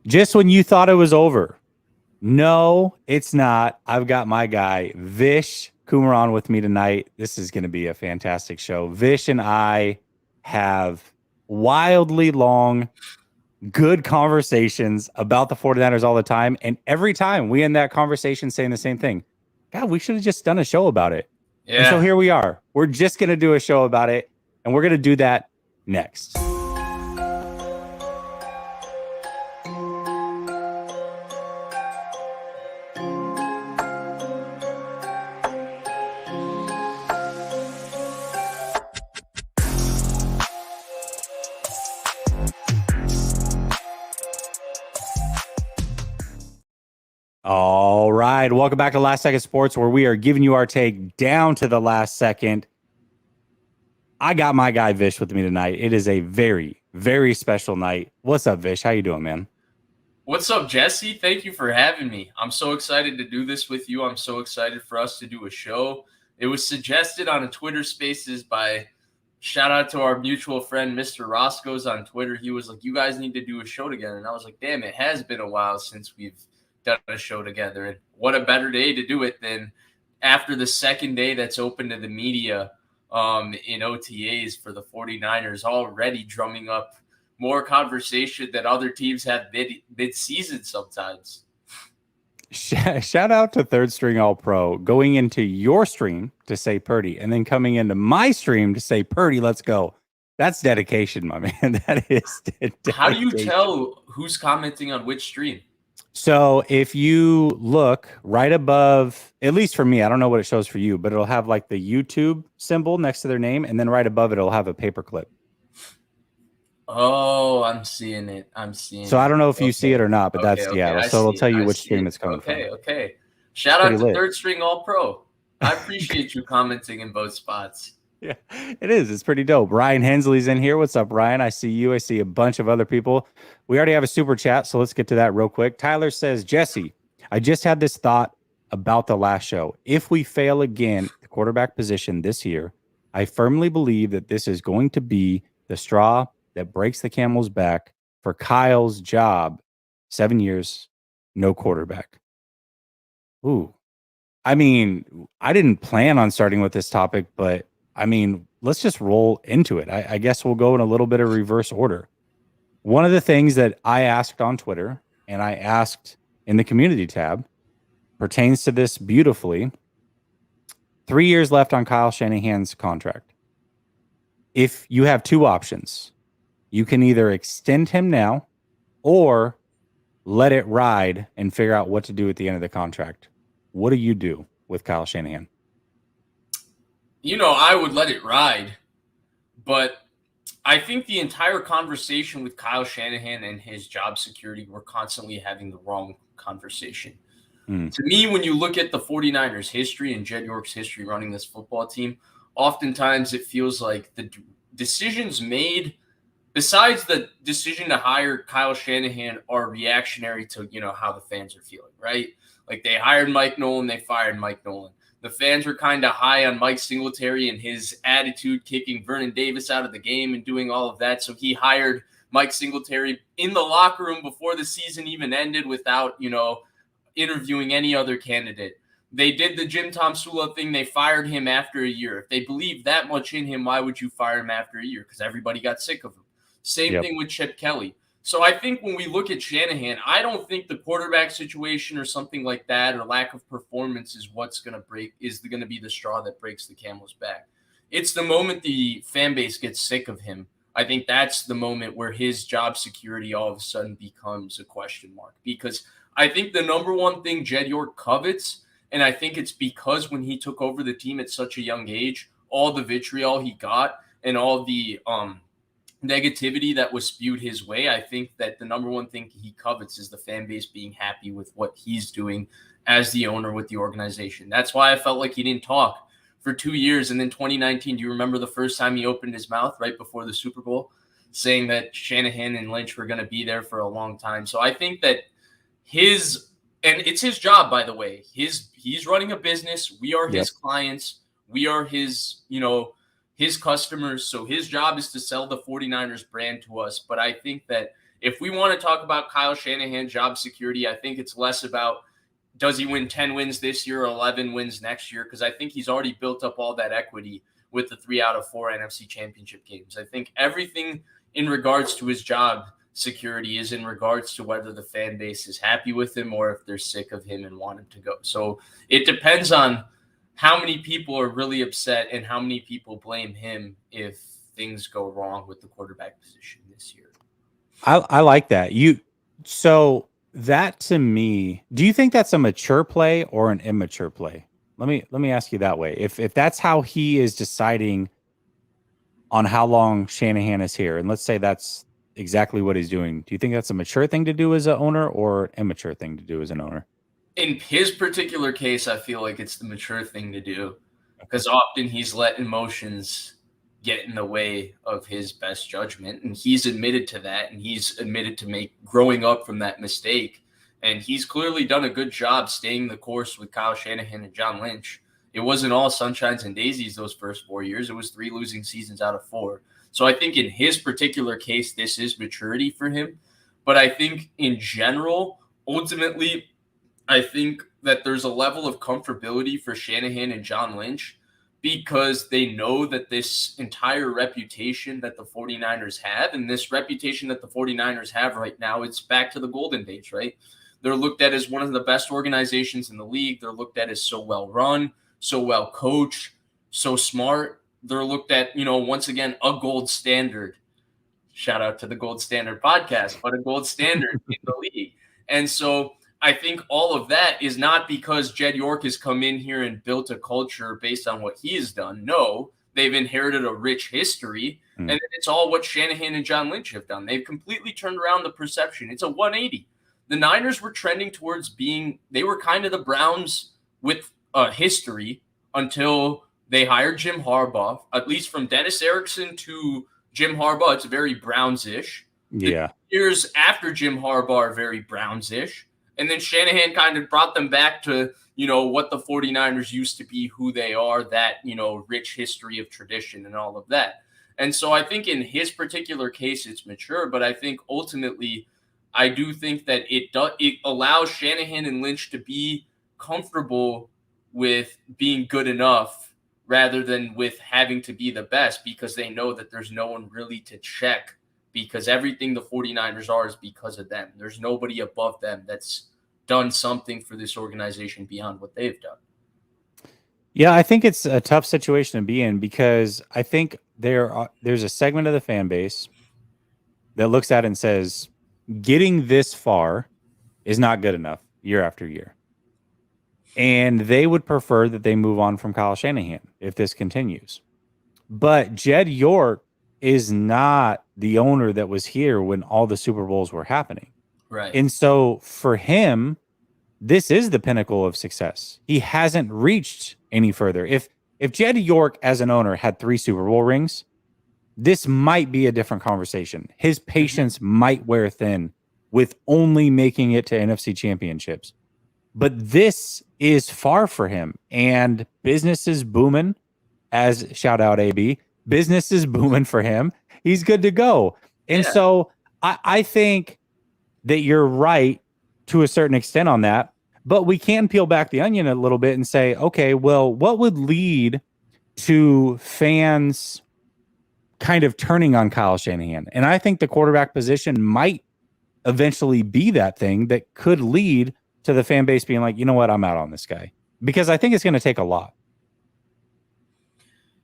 Just when you thought it was over. No, it's not. I've got my guy, Vish Kumaran, with me tonight. This is going to be a fantastic show. Vish and I have wildly long, good conversations about the 49ers all the time. And every time we end that conversation saying the same thing. God, we should have just done a show about it. Yeah. And so here we are. We're just going to do a show about it. And we're going to do that next. All right. Welcome back to Last Second Sports, where we are giving you our take down to the last second. I got my guy Vish with me tonight. It is a very, very special night. What's up, Vish? How you doing, man? What's up, Jesse? Thank you for having me. I'm so excited to do this with you. I'm so excited for us to do a show. It was suggested on a Twitter Spaces by, shout out to our mutual friend, Mr. Roscoe's on Twitter. He was like, you guys need to do a show together. And I was like, damn, it has been a while since we've done a show together. And what a better day to do it than after the second day that's open to the media in OTAs for the 49ers, already drumming up more conversation than other teams have mid-season sometimes. Shout out to Third String All-Pro going into your stream to say Purdy and then coming into my stream to say Purdy, let's go. That's dedication, my man. That is dedication. How do you tell who's commenting on which stream? So if you look right above, at least for me, I don't know what it shows for you, but it'll have like the YouTube symbol next to their name, and then right above it, it'll have a paperclip. Oh, I'm seeing it. So I don't know if you see it or not, but that's so it'll tell you which stream it's coming from. Okay. Shout out to Third String All-Pro. I appreciate you commenting in both spots. Yeah, it is. It's pretty dope. Ryan Hensley's in here. What's up, Ryan? I see you. I see a bunch of other people. We already have a super chat, so let's get to that real quick. Tyler says, Jesse, I just had this thought about the last show. If we fail again at the quarterback position this year, I firmly believe that this is going to be the straw that breaks the camel's back for Kyle's job. 7 years, no quarterback. Ooh. I mean, I didn't plan on starting with this topic, but I mean, let's just roll into it. I guess we'll go in a little bit of reverse order. One of the things that I asked on Twitter and I asked in the community tab pertains to this beautifully. 3 years left on Kyle Shanahan's contract. If you have two options, you can either extend him now or let it ride and figure out what to do at the end of the contract. What do you do with Kyle Shanahan? You know, I would let it ride, but I think the entire conversation with Kyle Shanahan and his job security, we're constantly having the wrong conversation. To me, when you look at the 49ers history and Jed York's history running this football team, oftentimes it feels like the decisions made, besides the decision to hire Kyle Shanahan, are reactionary to, you know, how the fans are feeling, right? Like they hired Mike Nolan, they fired Mike Nolan. The fans were kind of high on Mike Singletary and his attitude kicking Vernon Davis out of the game and doing all of that. So he hired Mike Singletary in the locker room before the season even ended without, you know, interviewing any other candidate. They did the Jim Tomsula thing. They fired him after a year. If they believe that much in him, why would you fire him after a year? Because everybody got sick of him. Same thing with Chip Kelly. So I think when we look at Shanahan, I don't think the quarterback situation or something like that or lack of performance is what's going to be the straw that breaks the camel's back. It's the moment the fan base gets sick of him. I think that's the moment where his job security all of a sudden becomes a question mark. Because I think the number one thing Jed York covets, and I think it's because when he took over the team at such a young age, all the vitriol he got and all the negativity that was spewed his way, I think that the number one thing he covets is the fan base being happy with what he's doing as the owner with the organization. That's why I felt like he didn't talk for 2 years. And then 2019, do you remember the first time he opened his mouth right before the Super Bowl saying that Shanahan and Lynch were going to be there for a long time? So I think that and it's his job, by the way, he's running a business. We are his clients. We are his, his customers. So his job is to sell the 49ers brand to us. But I think that If we want to talk about Kyle Shanahan job security, I think it's less about does he win 10 wins this year or 11 wins next year, because I think he's already built up all that equity with the 3 out of 4 NFC championship games. I think everything in regards to his job security is in regards to whether the fan base is happy with him or if they're sick of him and want him to go. So it depends on how many people are really upset and how many people blame him if things go wrong with the quarterback position this year. I like that. So that to me, do you think that's a mature play or an immature play? Let me ask you that way. If that's how he is deciding on how long Shanahan is here, and let's say that's exactly what he's doing, do you think that's a mature thing to do as an owner or an immature thing to do as an owner? In his particular case, I feel like it's the mature thing to do, because often he's let emotions get in the way of his best judgment, and he's admitted to that, and he's admitted to growing up from that mistake, and he's clearly done a good job staying the course with Kyle Shanahan and John Lynch. It wasn't all sunshines and daisies those first 4 years. It was 3 losing seasons out of 4. So I think in his particular case, this is maturity for him. But I think in general, ultimately, I think that there's a level of comfortability for Shanahan and John Lynch because they know that this entire reputation that the 49ers have, and this reputation that the 49ers have right now, it's back to the golden days, right? They're looked at as one of the best organizations in the league. They're looked at as so well run, so well coached, so smart. They're looked at, once again, a gold standard. Shout out to the Gold Standard podcast, but a gold standard in the league. And so I think all of that is not because Jed York has come in here and built a culture based on what he has done. No, they've inherited a rich history, and it's all what Shanahan and John Lynch have done. They've completely turned around the perception. It's a 180. The Niners were trending towards they were kind of the Browns with history until they hired Jim Harbaugh. At least from Dennis Erickson to Jim Harbaugh, it's very Browns-ish. Yeah. The years after Jim Harbaugh are very Browns-ish. And then Shanahan kind of brought them back to, what the 49ers used to be, who they are, that, rich history of tradition and all of that. And so I think in his particular case, it's mature, but I think ultimately I do think that it allows Shanahan and Lynch to be comfortable with being good enough rather than with having to be the best, because they know that there's no one really to check, because everything the 49ers are is because of them. There's nobody above them that's done something for this organization beyond what they've done. Yeah, I think it's a tough situation to be in because I think there's a segment of the fan base that looks at it and says, getting this far is not good enough year after year. And they would prefer that they move on from Kyle Shanahan if this continues. But Jed York is not the owner that was here when all the Super Bowls were happening. Right. And so for him, this is the pinnacle of success. He hasn't reached any further. If Jed York as an owner had 3 Super Bowl rings, this might be a different conversation. His patience might wear thin with only making it to NFC championships. But this is far for him. And business is booming, as shout out AB. Business is booming for him. He's good to go. And so I think that you're right to a certain extent on that. But we can peel back the onion a little bit and say, okay, well, what would lead to fans kind of turning on Kyle Shanahan? And I think the quarterback position might eventually be that thing that could lead to the fan base being like, you know what, I'm out on this guy. Because I think it's going to take a lot.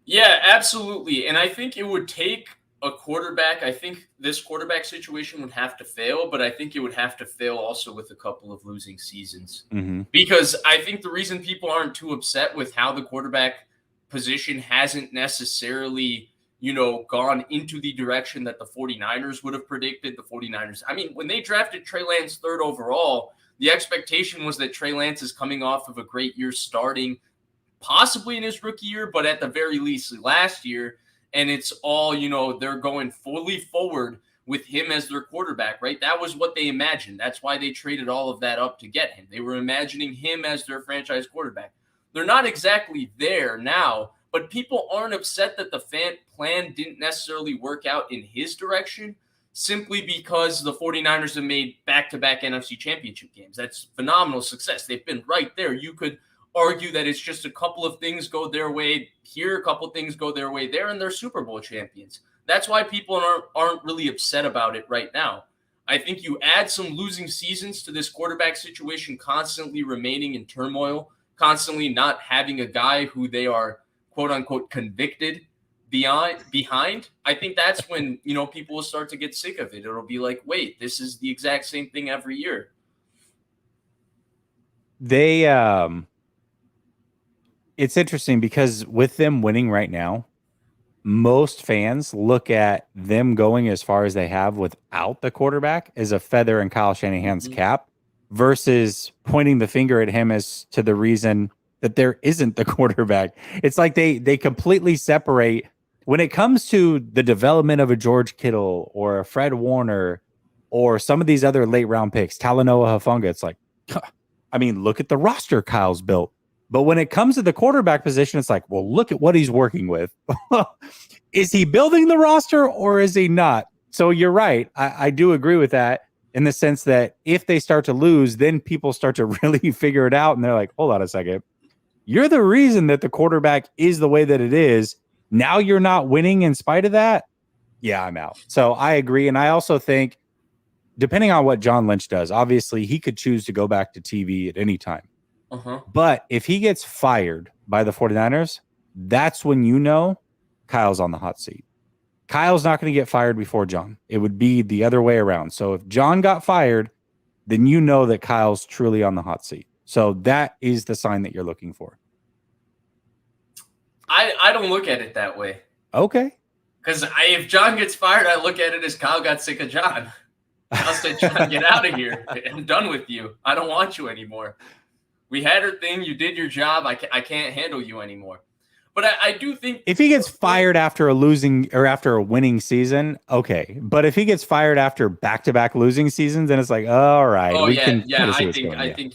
Yeah, absolutely. And I think it would take a quarterback. I think this quarterback situation would have to fail, but I think it would have to fail also with a couple of losing seasons. Because I think the reason people aren't too upset with how the quarterback position hasn't necessarily, gone into the direction that the 49ers would have predicted. The 49ers, I mean, when they drafted Trey Lance 3rd overall, the expectation was that Trey Lance is coming off of a great year starting, possibly in his rookie year, but at the very least last year. And it's all, they're going fully forward with him as their quarterback, right? That was what they imagined. That's why they traded all of that up to get him. They were imagining him as their franchise quarterback. They're not exactly there now, but people aren't upset that the plan didn't necessarily work out in his direction, simply because the 49ers have made back-to-back NFC championship games. That's phenomenal success. They've been right there. You could argue that it's just a couple of things go their way here, a couple of things go their way there, and they're Super Bowl champions. That's why people aren't really upset about it right now. I think you add some losing seasons to this quarterback situation, constantly remaining in turmoil, constantly not having a guy who they are quote-unquote convicted behind. I think that's when, people will start to get sick of it. It'll be like, wait, this is the exact same thing every year. It's interesting because with them winning right now, most fans look at them going as far as they have without the quarterback as a feather in Kyle Shanahan's cap versus pointing the finger at him as to the reason that there isn't the quarterback. It's like they completely separate when it comes to the development of a George Kittle or a Fred Warner or some of these other late round picks, Talanoa Hufanga. It's like, I mean, look at the roster Kyle's built. But when it comes to the quarterback position, it's like, well, look at what he's working with. Is he building the roster or is he not? So you're right. I do agree with that in the sense that if they start to lose, then people start to really figure it out. And they're like, hold on a second. You're the reason that the quarterback is the way that it is. Now you're not winning in spite of that. Yeah, I'm out. So I agree. And I also think, depending on what John Lynch does, obviously he could choose to go back to TV at any time. But if he gets fired by the 49ers, that's when Kyle's on the hot seat. Kyle's not going to get fired before John. It would be the other way around. So if John got fired, then that Kyle's truly on the hot seat. So that is the sign that you're looking for. I don't look at it that way. Okay. Because if John gets fired, I look at it as Kyle got sick of John. I'll say, John, get out of here. I'm done with you. I don't want you anymore. We had our thing. You did your job. I can't handle you anymore. But I do think if he gets fired after a losing or after a winning season, okay. But if he gets fired after back-to-back losing seasons, then it's like, all right. Oh, I think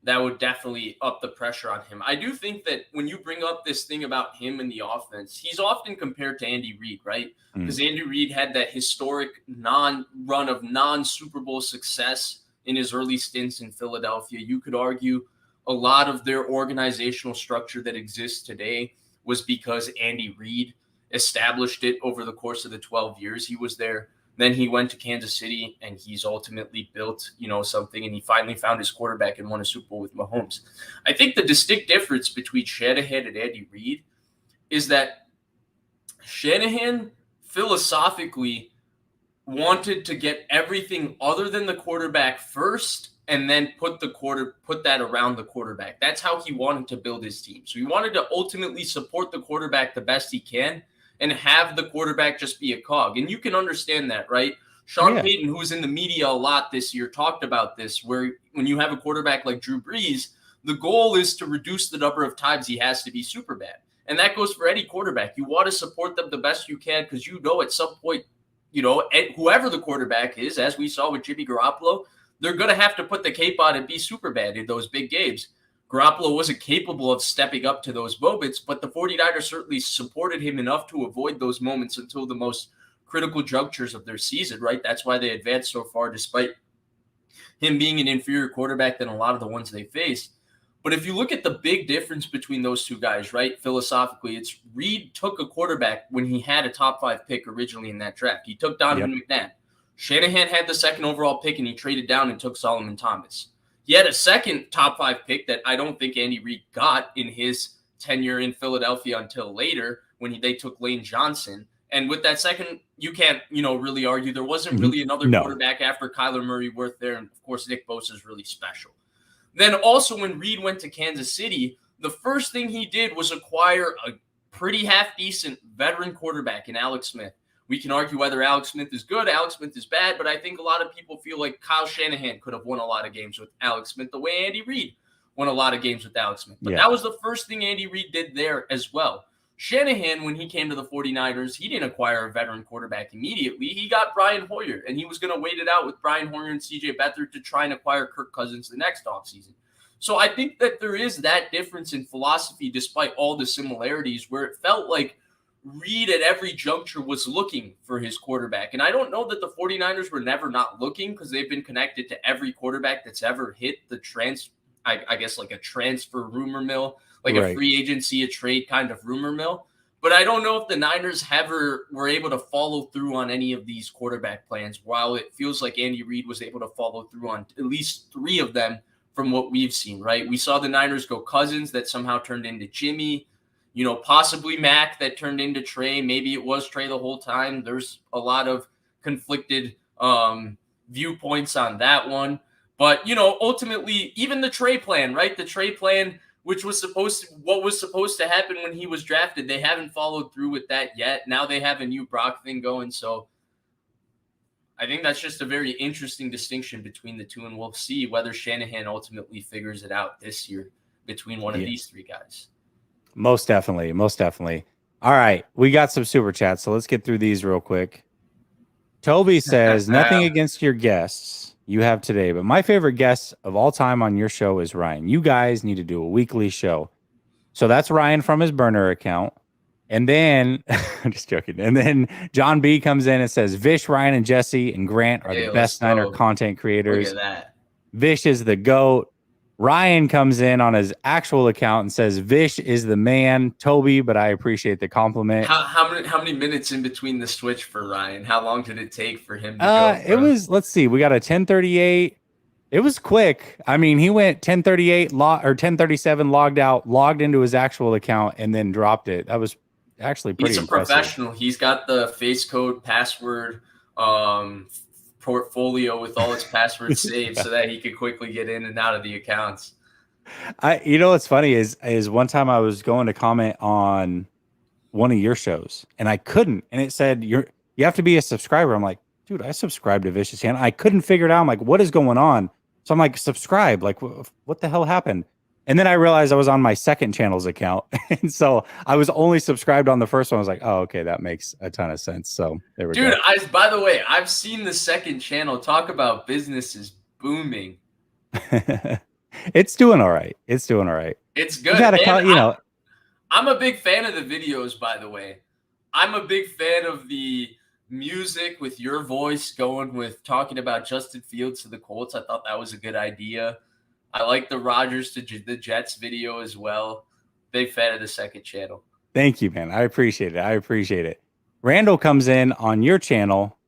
that would definitely up the pressure on him. I do think that when you bring up this thing about him and the offense, he's often compared to Andy Reid, right? Because Andy Reid had that historic run of non-Super Bowl success in his early stints in Philadelphia. You could argue a lot of their organizational structure that exists today was because Andy Reid established it over the course of the 12 years he was there. Then he went to Kansas City and he's ultimately built, something, and he finally found his quarterback and won a Super Bowl with Mahomes. I think the distinct difference between Shanahan and Andy Reid is that Shanahan philosophically wanted to get everything other than the quarterback first and then put that around the quarterback. That's how he wanted to build his team. So he wanted to ultimately support the quarterback the best he can and have the quarterback just be a cog. And you can understand that, right? Sean Payton, who was in the media a lot this year, talked about this, where when you have a quarterback like Drew Brees, the goal is to reduce the number of times he has to be super bad. And that goes for any quarterback. You want to support them the best you can because at some point, whoever the quarterback is, as we saw with Jimmy Garoppolo, they're going to have to put the cape on and be super bad in those big games. Garoppolo wasn't capable of stepping up to those moments, but the 49ers certainly supported him enough to avoid those moments until the most critical junctures of their season, right? That's why they advanced so far, despite him being an inferior quarterback than a lot of the ones they faced. But if you look at the big difference between those two guys, right, philosophically, it's Reid took a quarterback when he had a top 5 pick originally in that draft. He took Donovan McNabb. Shanahan had the second overall pick, and he traded down and took Solomon Thomas. He had a second top 5 pick that I don't think Andy Reid got in his tenure in Philadelphia until later when they took Lane Johnson. And with that second, you can't, really argue there wasn't really another quarterback after Kyler Murray worth there. And, of course, Nick Bosa is really special. Then also when Reid went to Kansas City, the first thing he did was acquire a pretty half-decent veteran quarterback in Alex Smith. We can argue whether Alex Smith is good, Alex Smith is bad, but I think a lot of people feel like Kyle Shanahan could have won a lot of games with Alex Smith the way Andy Reid won a lot of games with Alex Smith. But that was the first thing Andy Reid did there as well. Shanahan, when he came to the 49ers, he didn't acquire a veteran quarterback immediately. He got Brian Hoyer, and he was going to wait it out with Brian Hoyer and C.J. Beathard to try and acquire Kirk Cousins the next offseason. So I think that there is that difference in philosophy despite all the similarities where it felt like Reid at every juncture was looking for his quarterback. And I don't know that the 49ers were never not looking, because they've been connected to every quarterback that's ever hit the I guess like a transfer rumor mill, like a free agency, a trade kind of rumor mill. But I don't know if the Niners ever were able to follow through on any of these quarterback plans, while it feels like Andy Reid was able to follow through on at least 3 of them from what we've seen, right? We saw the Niners go Cousins, that somehow turned into Jimmy, possibly Mac, that turned into Trey. Maybe it was Trey the whole time. There's a lot of conflicted viewpoints on that one. But, ultimately, even the Trey plan, right? The Trey plan, which was what was supposed to happen when he was drafted, they haven't followed through with that yet. Now they have a new Brock thing going. So I think that's just a very interesting distinction between the two, and we'll see whether Shanahan ultimately figures it out this year between one of these 3 guys. Most definitely. Most definitely. All right. We got some super chats, so let's get through these real quick. Toby says, nothing against your guests you have today, but my favorite guest of all time on your show is Ryan. You guys need to do a weekly show. So that's Ryan from his burner account. And then, I'm just joking. And then John B comes in and says, Vish, Ryan, and Jesse and Grant are the best Niner content creators. Look at that. Vish is the GOAT. Ryan comes in on his actual account and says, Vish is the man, Toby, but I appreciate the compliment. How many minutes in between the switch for Ryan? How long did it take for him to go? It was, let's see, we got a 10:38. It was quick. I mean, he went 10:38 or 10:37, logged out, logged into his actual account, and then dropped it. That was actually pretty impressive. He's a professional. He's got the face code, password, portfolio with all its passwords saved so that he could quickly get in and out of the accounts. What's funny is one time I was going to comment on one of your shows and I couldn't, and it said you have to be a subscriber. I'm like, dude, I subscribed to Vish's channel. I couldn't figure it out. I'm like, what is going on? So I'm like, subscribe. Like, what the hell happened? And then I realized I was on my second channel's account. And so I was only subscribed on the first one. I was like, oh, okay, that makes a ton of sense. So there we go. Dude, by the way, I've seen the second channel. Talk about business is booming. It's doing all right. It's doing all right. It's good. I'm a big fan of the videos, by the way. I'm a big fan of the music with your voice going with talking about Justin Fields to the Colts. I thought that was a good idea. I like the Rodgers to the Jets video as well. Big fan of the second channel. Thank you, man. I appreciate it. Randall comes in on your channel.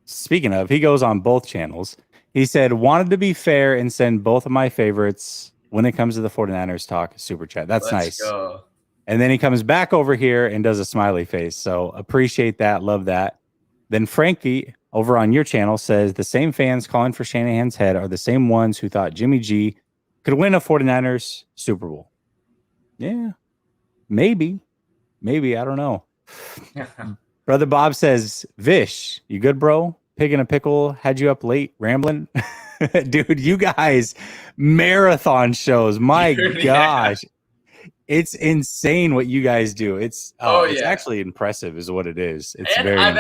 Speaking of, he goes on both channels. He said, wanted to be fair and send both of my favorites when it comes to the 49ers talk super chat. That's nice. Let's go. And then he comes back over here and does a smiley face. So appreciate that. Love that. Then Frankie over on your channel says the same fans calling for Shanahan's head are the same ones who thought Jimmy G could win a 49ers Super Bowl. Yeah, maybe. I don't know. Brother Bob says, Vish, you good, bro? Pig in a pickle had you up late rambling. Dude, you guys, marathon shows. My gosh. It's insane what you guys do. It's actually impressive is what it is. It's and very I've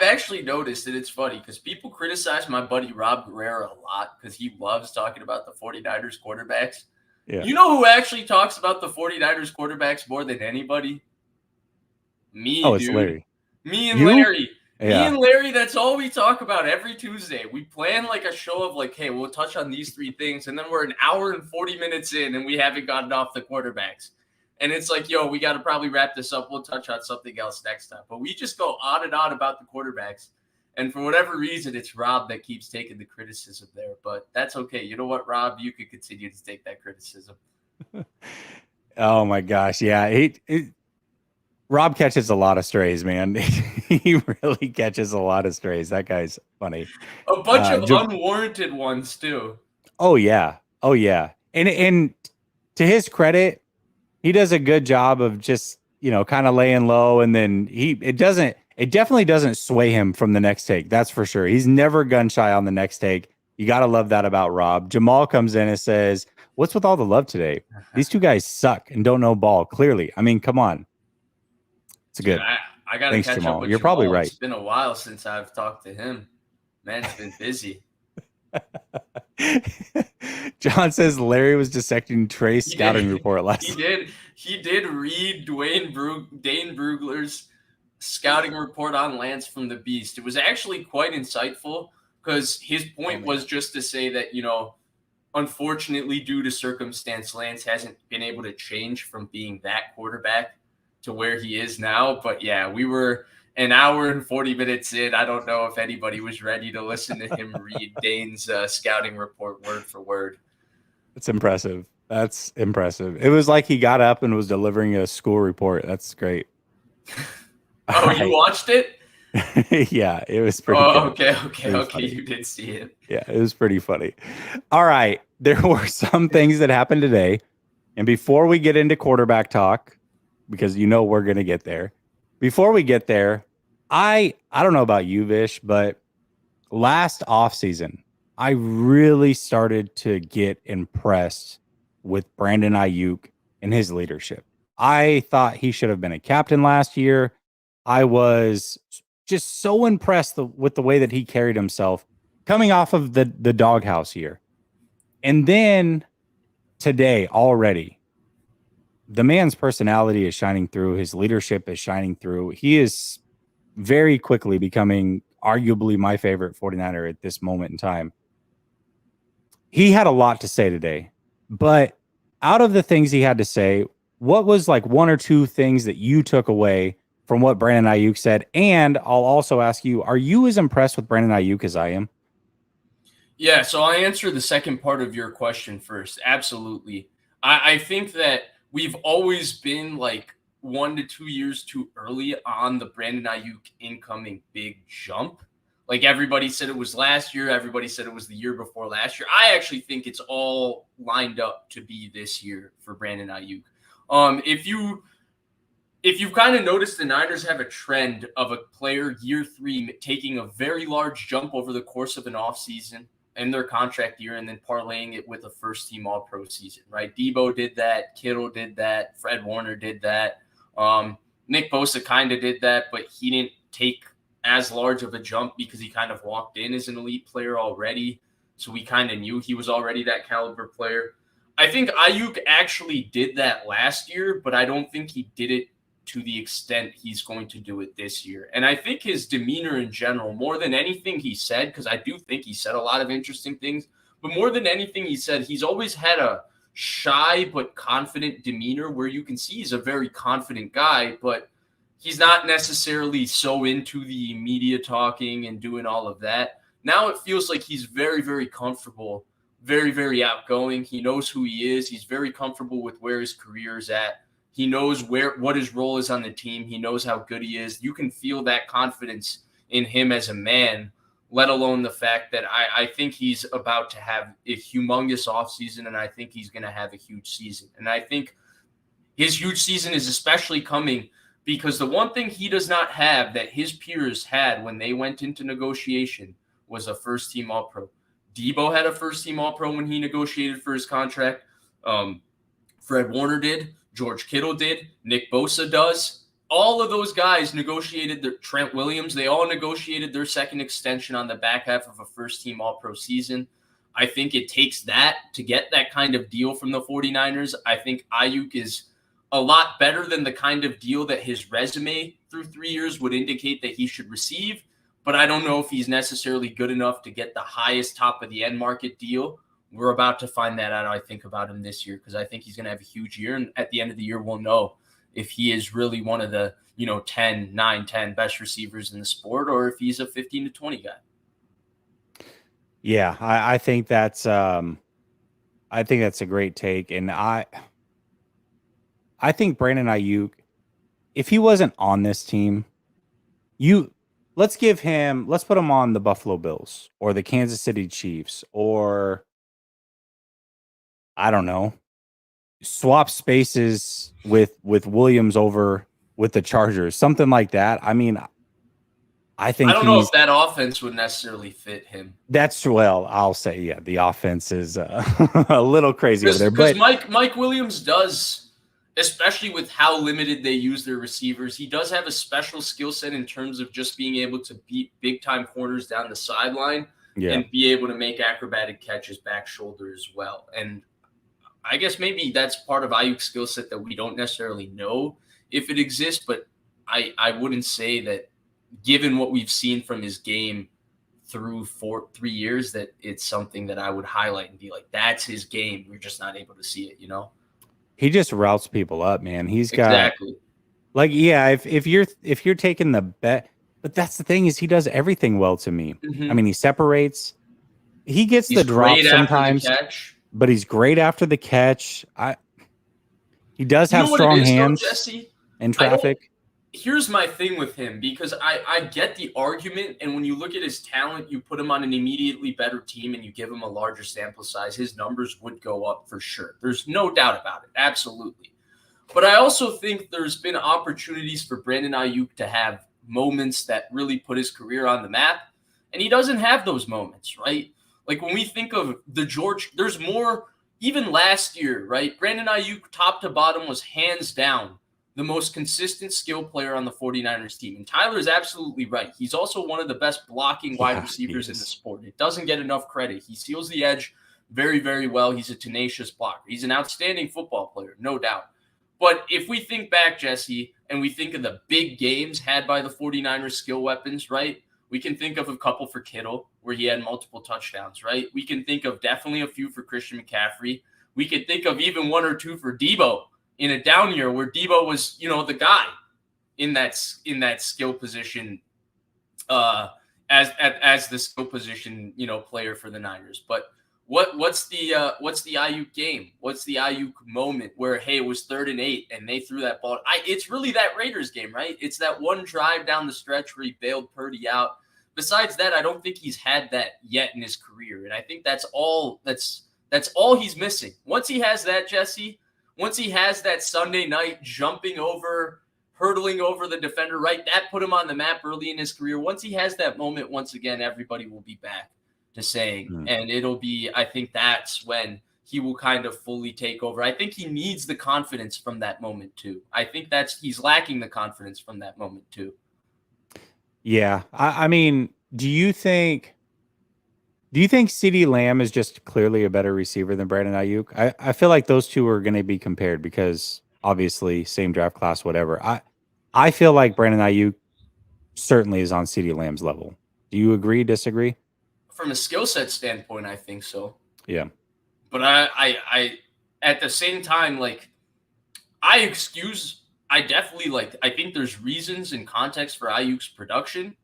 actually noticed that it's funny because people criticize my buddy Rob Guerrero a lot because he loves talking about the 49ers quarterbacks. Yeah. You know who actually talks about the 49ers quarterbacks more than anybody? Me, dude. It's Larry. Me and Larry. Yeah. Me and Larry, that's all we talk about every Tuesday. We plan like a show of like, hey, we'll touch on these 3 things. And then we're an hour and 40 minutes in and we haven't gotten off the quarterbacks. And it's like, yo, we got to probably wrap this up. We'll touch on something else next time. But we just go on and on about the quarterbacks. And for whatever reason, it's Rob that keeps taking the criticism there. But that's okay. You know what, Rob? You could continue to take that criticism. Oh, my gosh. Yeah. Rob catches a lot of strays, man. He really catches a lot of strays. That guy's funny. A bunch of unwarranted ones, too. Oh, yeah. And to his credit, he does a good job of just, kind of laying low. And then it definitely doesn't sway him from the next take. That's for sure. He's never gun shy on the next take. You got to love that about Rob. Jamal comes in and says, what's with all the love today? These 2 guys suck and don't know ball. Clearly. I mean, come on. It's good. I got to catch Jamal. up with You're Jamal. Probably right. It's been a while since I've talked to him. Man, it's been busy. John says Larry was dissecting Trey's scouting report He last. did. He did read Dane Brugler's scouting report on Lance from the Beast. It was actually quite insightful because his point was just to say that, unfortunately, due to circumstance, Lance hasn't been able to change from being that quarterback to where he is now. But yeah, we were an hour and 40 minutes in. I don't know if anybody was ready to listen to him read Dane's scouting report word for word. That's impressive. That's impressive. It was like he got up and was delivering a school report. That's great. Oh, you watched it? Yeah, it was pretty good. Okay. Funny. You did see it. Yeah, it was pretty funny. All right. There were some things that happened today. And before we get into quarterback talk, because we're going to get there, before we get there, I don't know about you, Vish, but last offseason, I really started to get impressed with Brandon Aiyuk and his leadership. I thought he should have been a captain last year. I was just so impressed with the way that he carried himself coming off of the doghouse year. And then today already, the man's personality is shining through. His leadership is shining through. He is very quickly becoming arguably my favorite 49er at this moment in time. He had a lot to say today, but out of the things he had to say, what was like one or two things that you took away from what Brandon Aiyuk said? And I'll also ask you, are you as impressed with Brandon Aiyuk as I am? Yeah, so I'll answer the second part of your question first. Absolutely. I think that we've always been like 1 to 2 years too early on the Brandon Aiyuk incoming big jump. Like everybody said it was last year. Everybody said it was the year before last year. I actually think it's all lined up to be this year for Brandon Aiyuk. If you've kind of noticed, the Niners have a trend of a player year 3 taking a very large jump over the course of an offseason in their contract year and then parlaying it with a first-team All-Pro season, right? Deebo did that. Kittle did that. Fred Warner did that. Nick Bosa kind of did that, but he didn't take as large of a jump because he kind of walked in as an elite player already. So we kind of knew he was already that caliber player. I think Aiyuk actually did that last year, but I don't think he did it to the extent he's going to do it this year. And I think his demeanor in general, more than anything he said, because I do think he said a lot of interesting things, but more than anything he said, he's always had a shy but confident demeanor where you can see he's a very confident guy, but he's not necessarily so into the media talking and doing all of that. Now it feels like he's very, very comfortable, very, very outgoing. He knows who he is. He's very comfortable with where his career is at. He knows what his role is on the team. He knows how good he is. You can feel that confidence in him as a man, let alone the fact that I think he's about to have a humongous offseason, and I think he's going to have a huge season. And I think his huge season is especially coming because the one thing he does not have that his peers had when they went into negotiation was a first-team All-Pro. Deebo had a first-team All-Pro when he negotiated for his contract. Fred Warner did. George Kittle did. Nick Bosa does. All of those guys negotiated Trent Williams. They all negotiated their second extension on the back half of a first-team All-Pro season. I think it takes that to get that kind of deal from the 49ers. I think Aiyuk is a lot better than the kind of deal that his resume through 3 years would indicate that he should receive. But I don't know if he's necessarily good enough to get the highest top of the end market deal. We're about to find that out, I think, about him this year because I think he's going to have a huge year. And at the end of the year, we'll know if he is really one of the, 10 best receivers in the sport or if he's a 15 to 20 guy. Yeah, I think that's a great take. And I think Brandon Aiyuk, if he wasn't on this team, let's put him on the Buffalo Bills or the Kansas City Chiefs or I don't know, swap spaces with Williams over with the Chargers, something like that. I mean, I don't know if that offense would necessarily fit him. I'll say, yeah, the offense is a little crazy over there. But Mike Williams does, especially with how limited they use their receivers, he does have a special skill set in terms of just being able to beat big-time corners down the sideline. Yeah. and be able to make acrobatic catches back shoulder as well. And I guess maybe that's part of Aiyuk's skill set that we don't necessarily know if it exists, but I wouldn't say that given what we've seen from his game through 3 years that it's something that I would highlight and be like, that's his game. We're just not able to see it, you know? He just routes people up, man. He's got Exactly. like, yeah, if you're taking the bet, but that's the thing is he does everything well to me. I mean, he separates, he gets He's the drop great sometimes, after the catch. but he's great after the catch. He does You have know what strong it is, hands though, Jesse? in traffic. Here's my thing with him, because I get the argument, and when you look at his talent, you put him on an immediately better team and you give him a larger sample size, his numbers would go up for sure. There's no doubt about it. Absolutely. But I also think there's been opportunities for Brandon Aiyuk to have moments that really put his career on the map, and he doesn't have those moments, right? Like when we think of there's more, even last year, right? Brandon Aiyuk, top to bottom, was hands down the most consistent skill player on the 49ers team. And Tyler is absolutely right. He's also one of the best blocking wide receivers in the sport. It doesn't get enough credit. He seals the edge very, very well. He's a tenacious blocker. He's an outstanding football player, no doubt. But if we think back, Jesse, and we think of the big games had by the 49ers skill weapons, right? We can think of a couple for Kittle where he had multiple touchdowns, right? We can think of definitely a few for Christian McCaffrey. We could think of even one or two for Deebo in a down year where Deebo was, the guy in that skill position as the skill position, player for the Niners. But what's the Aiyuk game? What's the Aiyuk moment where, hey, it was 3rd and 8 and they threw that ball? It's really that Raiders game, right? It's that one drive down the stretch where he bailed Purdy out. Besides that, I don't think he's had that yet in his career. And I think that's all he's missing. Once he has that, Jesse, once he has that Sunday night hurdling over the defender, right? That put him on the map early in his career. Once he has that moment, once again, everybody will be back to saying, and it'll be, I think that's when he will kind of fully take over. I think he needs the confidence from that moment too. I think he's lacking the confidence from that moment too. Yeah. I mean, do you think CeeDee Lamb is just clearly a better receiver than Brandon Aiyuk? I feel like those two are going to be compared because obviously same draft class, whatever. I feel like Brandon Aiyuk certainly is on CeeDee Lamb's level. Do you agree, disagree? From a skill set standpoint, I think so. Yeah. But I at the same time, like, I think there's reasons and context for Aiyuk's production,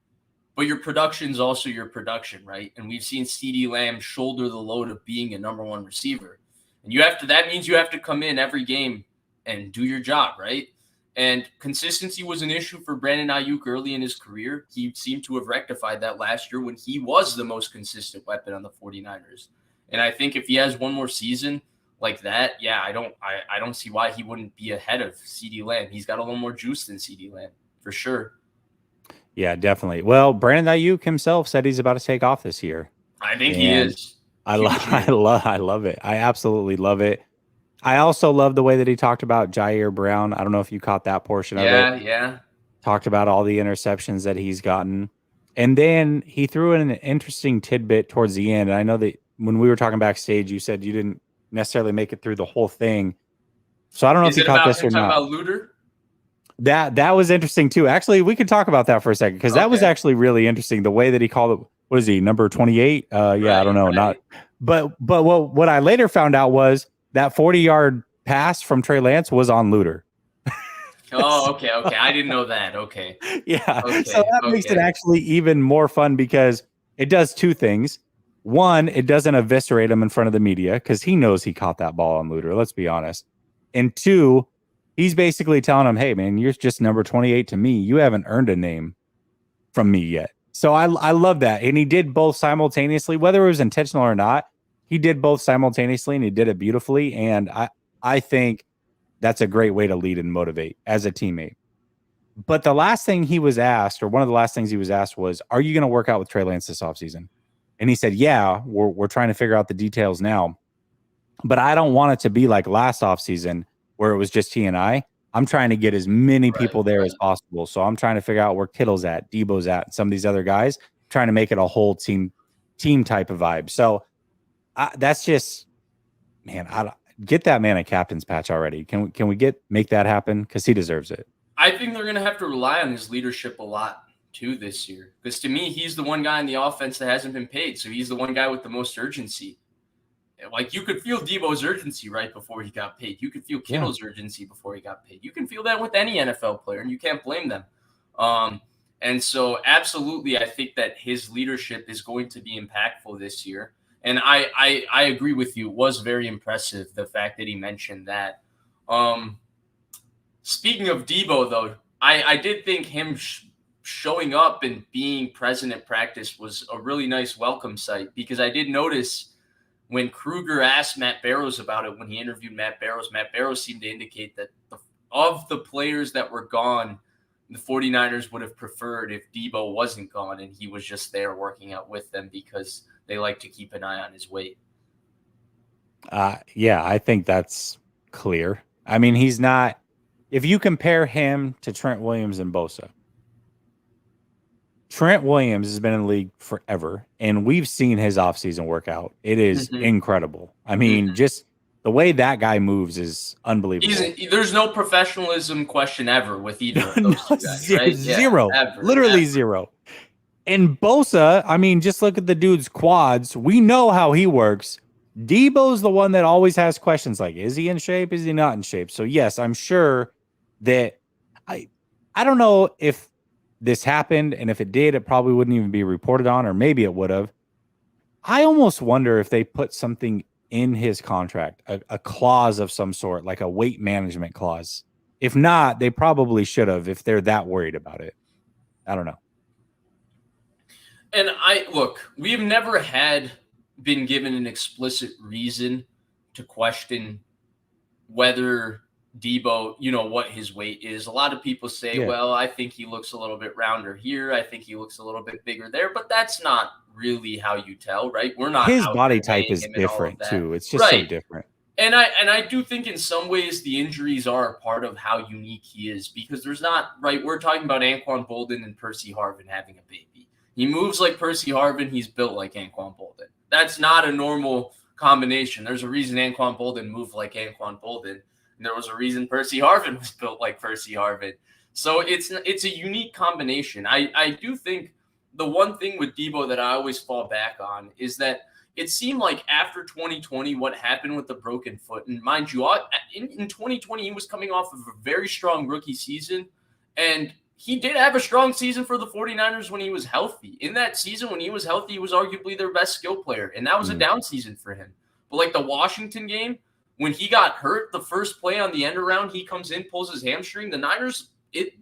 but your production's also your production, right? And we've seen CeeDee Lamb shoulder the load of being a number one receiver. And that means you have to come in every game and do your job, right? And consistency was an issue for Brandon Aiyuk early in his career. He seemed to have rectified that last year when he was the most consistent weapon on the 49ers. And I think if he has one more season like that, yeah, I don't see why he wouldn't be ahead of CeeDee Lamb. He's got a little more juice than CeeDee Lamb, for sure. Yeah, definitely. Well, Brandon Aiyuk himself said he's about to take off this year. I think he is. I love it. I absolutely love it. I also love the way that he talked about Jair Brown. I don't know if you caught that portion of it. Yeah. Talked about all the interceptions that he's gotten. And then he threw in an interesting tidbit towards the end. And I know that when we were talking backstage, you said you didn't necessarily make it through the whole thing. So I don't know if you caught this or not. About Luter? That was interesting too. Actually, we could talk about that for a second because that was actually really interesting. The way that he called it. What is he, number 28? I don't know. Right. But what I later found out was that 40-yard pass from Trey Lance was on Luter. Oh, okay. I didn't know that. Okay. Yeah. Okay, so that makes it actually even more fun because it does two things. One, it doesn't eviscerate him in front of the media because he knows he caught that ball on Luter. Let's be honest. And two, he's basically telling him, hey, man, you're just number 28 to me. You haven't earned a name from me yet. So I love that. And he did both simultaneously, whether it was intentional or not. He did both simultaneously and he did it beautifully. And I think that's a great way to lead and motivate as a teammate. But the last thing he was asked, or one of the last things he was asked was, are you going to work out with Trey Lance this offseason? And he said, yeah, we're trying to figure out the details now. But I don't want it to be like last offseason where it was just he and I. I'm trying to get as many people there as possible. So I'm trying to figure out where Kittle's at, Deebo's at, and some of these other guys, trying to make it a whole team team type of vibe. So that's just, man, get that man a captain's patch already. Can we make that happen? Because he deserves it. I think they're going to have to rely on his leadership a lot too this year. Because to me, he's the one guy in the offense that hasn't been paid. So he's the one guy with the most urgency. Like, you could feel Deebo's urgency right before he got paid. You could feel Kittle's urgency before he got paid. You can feel that with any NFL player, and you can't blame them. And so, absolutely, I think that his leadership is going to be impactful this year. And I agree with you. It was very impressive, the fact that he mentioned that. Speaking of Deebo, though, I did think him showing up and being present at practice was a really nice welcome sight, because I did notice when Kruger asked Matt Barrows about it, when he interviewed Matt Barrows seemed to indicate that of the players that were gone, the 49ers would have preferred if Deebo wasn't gone and he was just there working out with them, because they like to keep an eye on his weight. Yeah, I think that's clear. I mean, he's not – if you compare him to Trent Williams and Bosa, Trent Williams has been in the league forever, and we've seen his offseason workout. It is incredible. I mean, just the way that guy moves is unbelievable. There's no professionalism question ever with either of those two guys, right? Zero. Literally zero. And Bosa, I mean, just look at the dude's quads. We know how he works. Deebo's the one that always has questions like, is he in shape? Is he not in shape? So, yes, I'm sure that I don't know if this happened, and if it did, it probably wouldn't even be reported on, or maybe it would have. I almost wonder if they put something in his contract, a clause of some sort, like a weight management clause. If not, they probably should have, if they're that worried about it. I don't know. And we've never been given an explicit reason to question whether Deebo, what his weight is. A lot of people say, well, I think he looks a little bit rounder here. I think he looks a little bit bigger there, but that's not really how you tell, right? We're not. His body type is different too. It's just so different. And I do think in some ways the injuries are a part of how unique he is, because there's not, right? We're talking about Anquan Boldin and Percy Harvin having a baby. He moves like Percy Harvin. He's built like Anquan Boldin. That's not a normal combination. There's a reason Anquan Boldin moved like Anquan Boldin. And there was a reason Percy Harvin was built like Percy Harvin. So it's a unique combination. I do think the one thing with Deebo that I always fall back on is that it seemed like after 2020, what happened with the broken foot, and mind you, in 2020, he was coming off of a very strong rookie season, and he did have a strong season for the 49ers when he was healthy. In that season, when he was healthy, he was arguably their best skill player, and that was a down season for him. But like the Washington game, when he got hurt, the first play on the end around, he comes in, pulls his hamstring. The Niners, it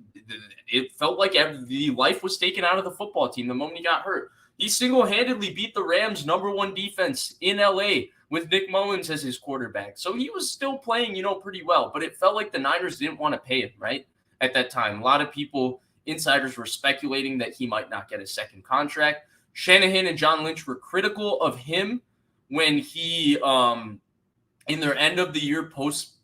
felt like the life was taken out of the football team the moment he got hurt. He single-handedly beat the Rams' #1 defense in LA with Nick Mullins as his quarterback. So he was still playing, pretty well, but it felt like the Niners didn't want to pay him, right? At that time, a lot of insiders were speculating that he might not get a second contract. Shanahan and John Lynch were critical of him when he, in their end of the year press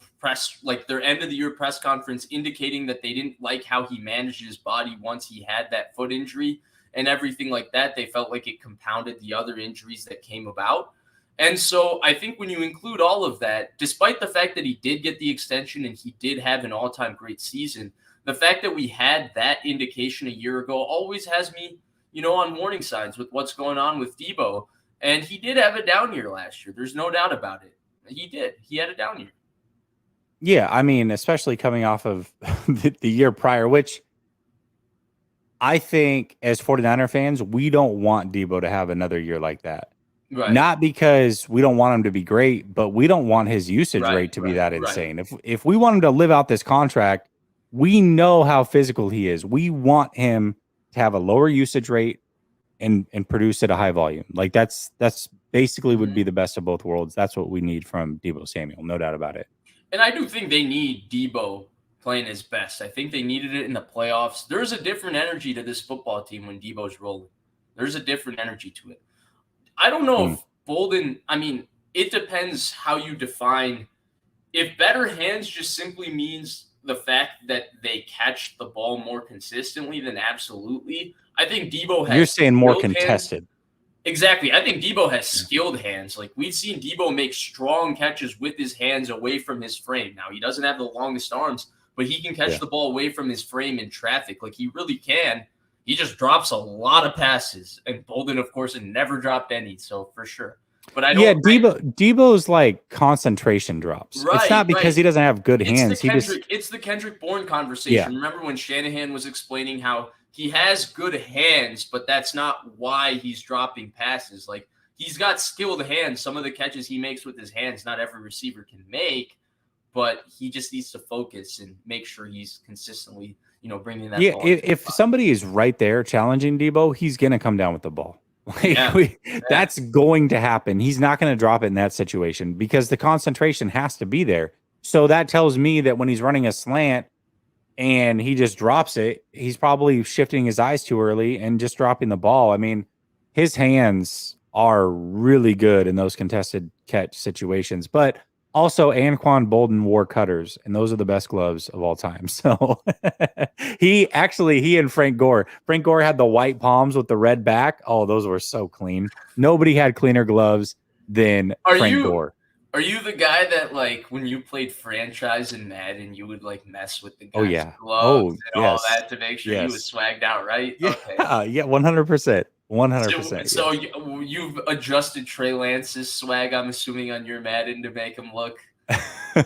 conference, indicating that they didn't like how he managed his body once he had that foot injury and everything like that. They felt like it compounded the other injuries that came about. And so I think when you include all of that, despite the fact that he did get the extension and he did have an all-time great season, the fact that we had that indication a year ago always has me, on warning signs with what's going on with Deebo. And he did have a down year last year. There's no doubt about it. He did. He had a down year. Yeah, I mean, especially coming off of the year prior, which I think as 49er fans, we don't want Deebo to have another year like that. Right. Not because we don't want him to be great, but we don't want his usage rate to be that insane. If we want him to live out this contract, we know how physical he is. We want him to have a lower usage rate and produce at a high volume. Like that's basically would be the best of both worlds. That's what we need from Deebo Samuel, no doubt about it. And I do think they need Deebo playing his best. I think they needed it in the playoffs. There's a different energy to this football team when Deebo's rolling. There's a different energy to it. I don't know if Bolden, it depends how you define. If better hands just simply means the fact that they catch the ball more consistently, then absolutely. I think Deebo has. You're saying more contested. Exactly. I think Deebo has skilled hands. Like, we've seen Deebo make strong catches with his hands away from his frame. Now, he doesn't have the longest arms, but he can catch the ball away from his frame in traffic. Like, he really can. He just drops a lot of passes. And Bolden, of course, had never dropped any, so for sure. But I don't. Deebo's like concentration drops. It's not because he doesn't have good hands. It's the Kendrick Bourne conversation. Yeah. Remember when Shanahan was explaining how he has good hands, but that's not why he's dropping passes. Like, he's got skilled hands. Some of the catches he makes with his hands, not every receiver can make, but he just needs to focus and make sure he's consistently, bringing that ball. If somebody is right there challenging Deebo, he's going to come down with the ball. That's going to happen. He's not going to drop it in that situation because the concentration has to be there. So that tells me that when he's running a slant and he just drops it, he's probably shifting his eyes too early and just dropping the ball. I mean, his hands are really good in those contested catch situations, but also Anquan Bolden wore cutters, and those are the best gloves of all time. So he and Frank Gore had the white palms with the red back. Oh, those were so clean. Nobody had cleaner gloves than Frank Gore. Are you the guy that, like, when you played franchise in Madden, you would, like, mess with the guy's gloves and all that to make sure he was swagged out, right? Yeah, okay. 100%. 100%. So you've adjusted Trey Lance's swag, I'm assuming, on your Madden to make him look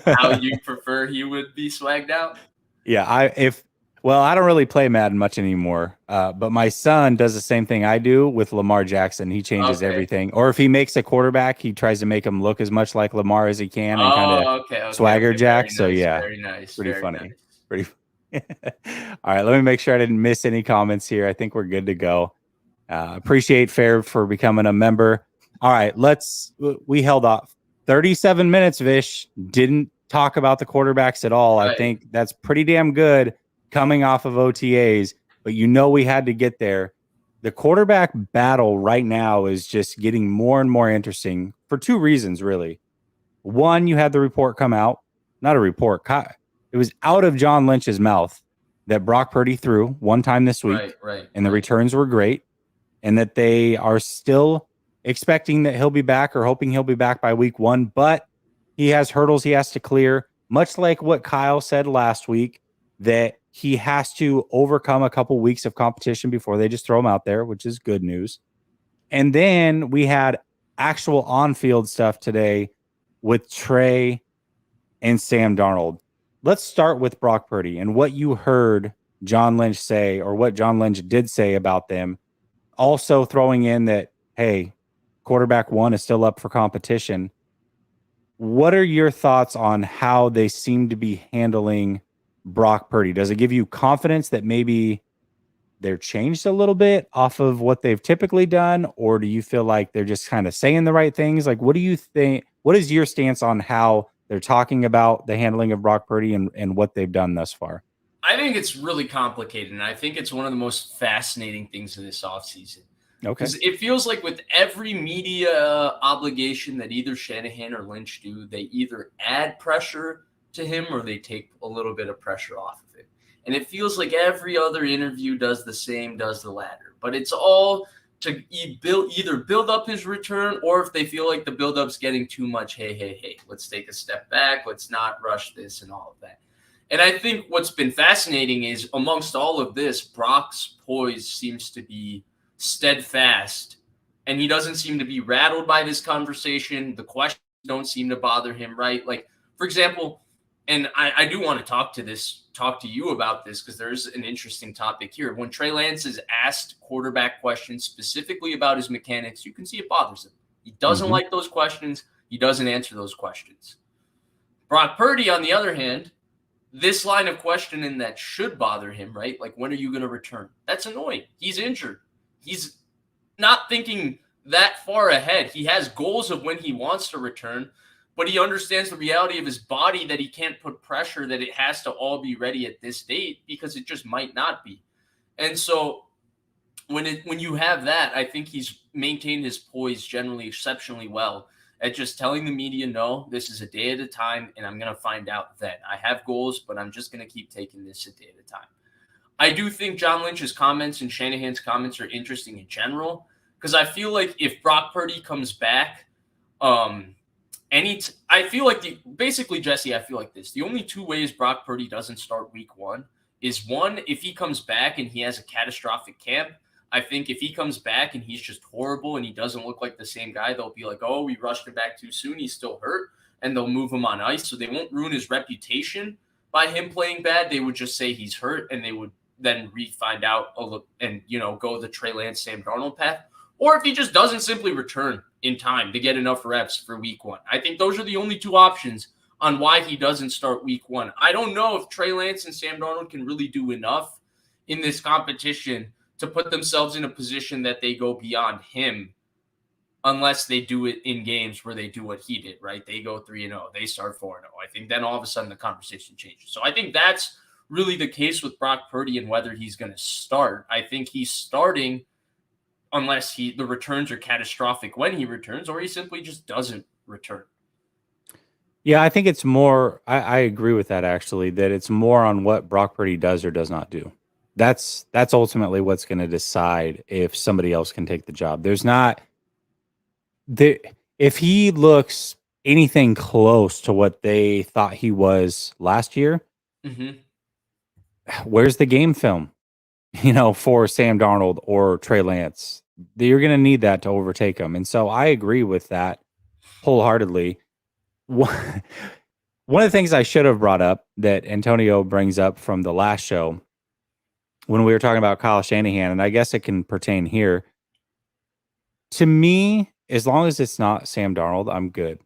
how you prefer he would be swagged out? Yeah, I don't really play Madden much anymore, but my son does the same thing I do with Lamar Jackson. He changes everything. Or if he makes a quarterback, he tries to make him look as much like Lamar as he can and kind of swagger jack. Very so, nice, yeah, very nice, pretty very funny. Nice. Pretty. All right, let me make sure I didn't miss any comments here. I think we're good to go. Appreciate Fair for becoming a member. All right, we held off 37 minutes, Vish. Didn't talk about the quarterbacks at all. Right. I think that's pretty damn good coming off of OTAs, but we had to get there. The quarterback battle right now is just getting more and more interesting for two reasons, really. One, you had the report come out, not a report. It was out of John Lynch's mouth that Brock Purdy threw one time this week, and the returns were great, and that they are still expecting that he'll be back or hoping he'll be back by week 1, but he has hurdles he has to clear, much like what Kyle said last week, that he has to overcome a couple weeks of competition before they just throw him out there, which is good news. And then we had actual on-field stuff today with Trey and Sam Darnold. Let's start with Brock Purdy and what you heard John Lynch say, or what John Lynch did say about them. Also throwing in that, hey, quarterback 1 is still up for competition. What are your thoughts on how they seem to be handling Brock Purdy? Does it give you confidence that maybe they're changed a little bit off of what they've typically done? Or do you feel like they're just kind of saying the right things? Like, what do you think? What is your stance on how they're talking about the handling of Brock Purdy and what they've done thus far? I think it's really complicated, and I think it's one of the most fascinating things of this offseason. Okay. Because it feels like with every media obligation that either Shanahan or Lynch do, they either add pressure to him or they take a little bit of pressure off of it. And it feels like every other interview does the same, does the latter. But it's all to either build up his return, or if they feel like the build-up's getting too much, hey, let's take a step back, let's not rush this and all of that. And I think what's been fascinating is amongst all of this, Brock's poise seems to be steadfast, and he doesn't seem to be rattled by this conversation. The questions don't seem to bother him, right? Like, for example, and I do want to talk to you about this because there's an interesting topic here. When Trey Lance is asked quarterback questions specifically about his mechanics, you can see it bothers him. He doesn't like those questions. He doesn't answer those questions. Brock Purdy, on the other hand, this line of questioning that should bother him, right? Like, when are you going to return? That's annoying. He's injured. He's not thinking that far ahead. He has goals of when he wants to return, but he understands the reality of his body, that he can't put pressure, that it has to all be ready at this date because it just might not be. And so when you have that, I think he's maintained his poise generally exceptionally well at just telling the media, no, this is a day at a time, and I'm going to find out then. I have goals, but I'm just going to keep taking this a day at a time. I do think John Lynch's comments and Shanahan's comments are interesting in general because I feel like if Brock Purdy comes back, I feel like basically, Jesse, I feel like this. The only two ways Brock Purdy doesn't start week one is one, if he comes back and he has a catastrophic camp. I think if he comes back and he's just horrible and he doesn't look like the same guy, they'll be like, oh, we rushed him back too soon. He's still hurt. And they'll move him on ice. So they won't ruin his reputation by him playing bad. They would just say he's hurt, and they would then find out and, go the Trey Lance, Sam Darnold path. Or if he just doesn't simply return in time to get enough reps for week one. I think those are the only two options on why he doesn't start week one. I don't know if Trey Lance and Sam Darnold can really do enough in this competition to put themselves in a position that they go beyond him, unless they do it in games where they do what he did, right? They go 3-0, they start 4-0. I think then all of a sudden the conversation changes. So I think that's really the case with Brock Purdy and whether he's going to start. I think he's starting unless the returns are catastrophic when he returns, or he simply just doesn't return. Yeah, I think it's more, I agree with that actually, that it's more on what Brock Purdy does or does not do. That's ultimately what's going to decide if somebody else can take the job. There's not, if he looks anything close to what they thought he was last year, where's the game film? For Sam Darnold or Trey Lance, you're going to need that to overtake him. And so I agree with that wholeheartedly. One of the things I should have brought up that Antonio brings up from the last show when we were talking about Kyle Shanahan, and I guess it can pertain here. To me, as long as it's not Sam Darnold, I'm good.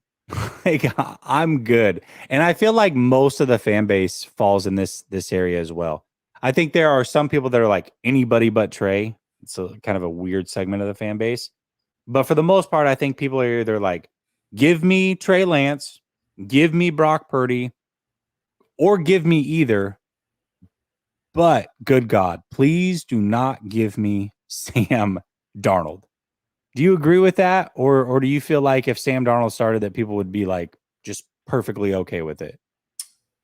I'm good. And I feel like most of the fan base falls in this area as well. I think there are some people that are like anybody but Trey. It's kind of a weird segment of the fan base. But for the most part, I think people are either like, give me Trey Lance, give me Brock Purdy, or give me either. But good God, please do not give me Sam Darnold. Do you agree with that? Or do you feel like if Sam Darnold started that people would be like just perfectly okay with it?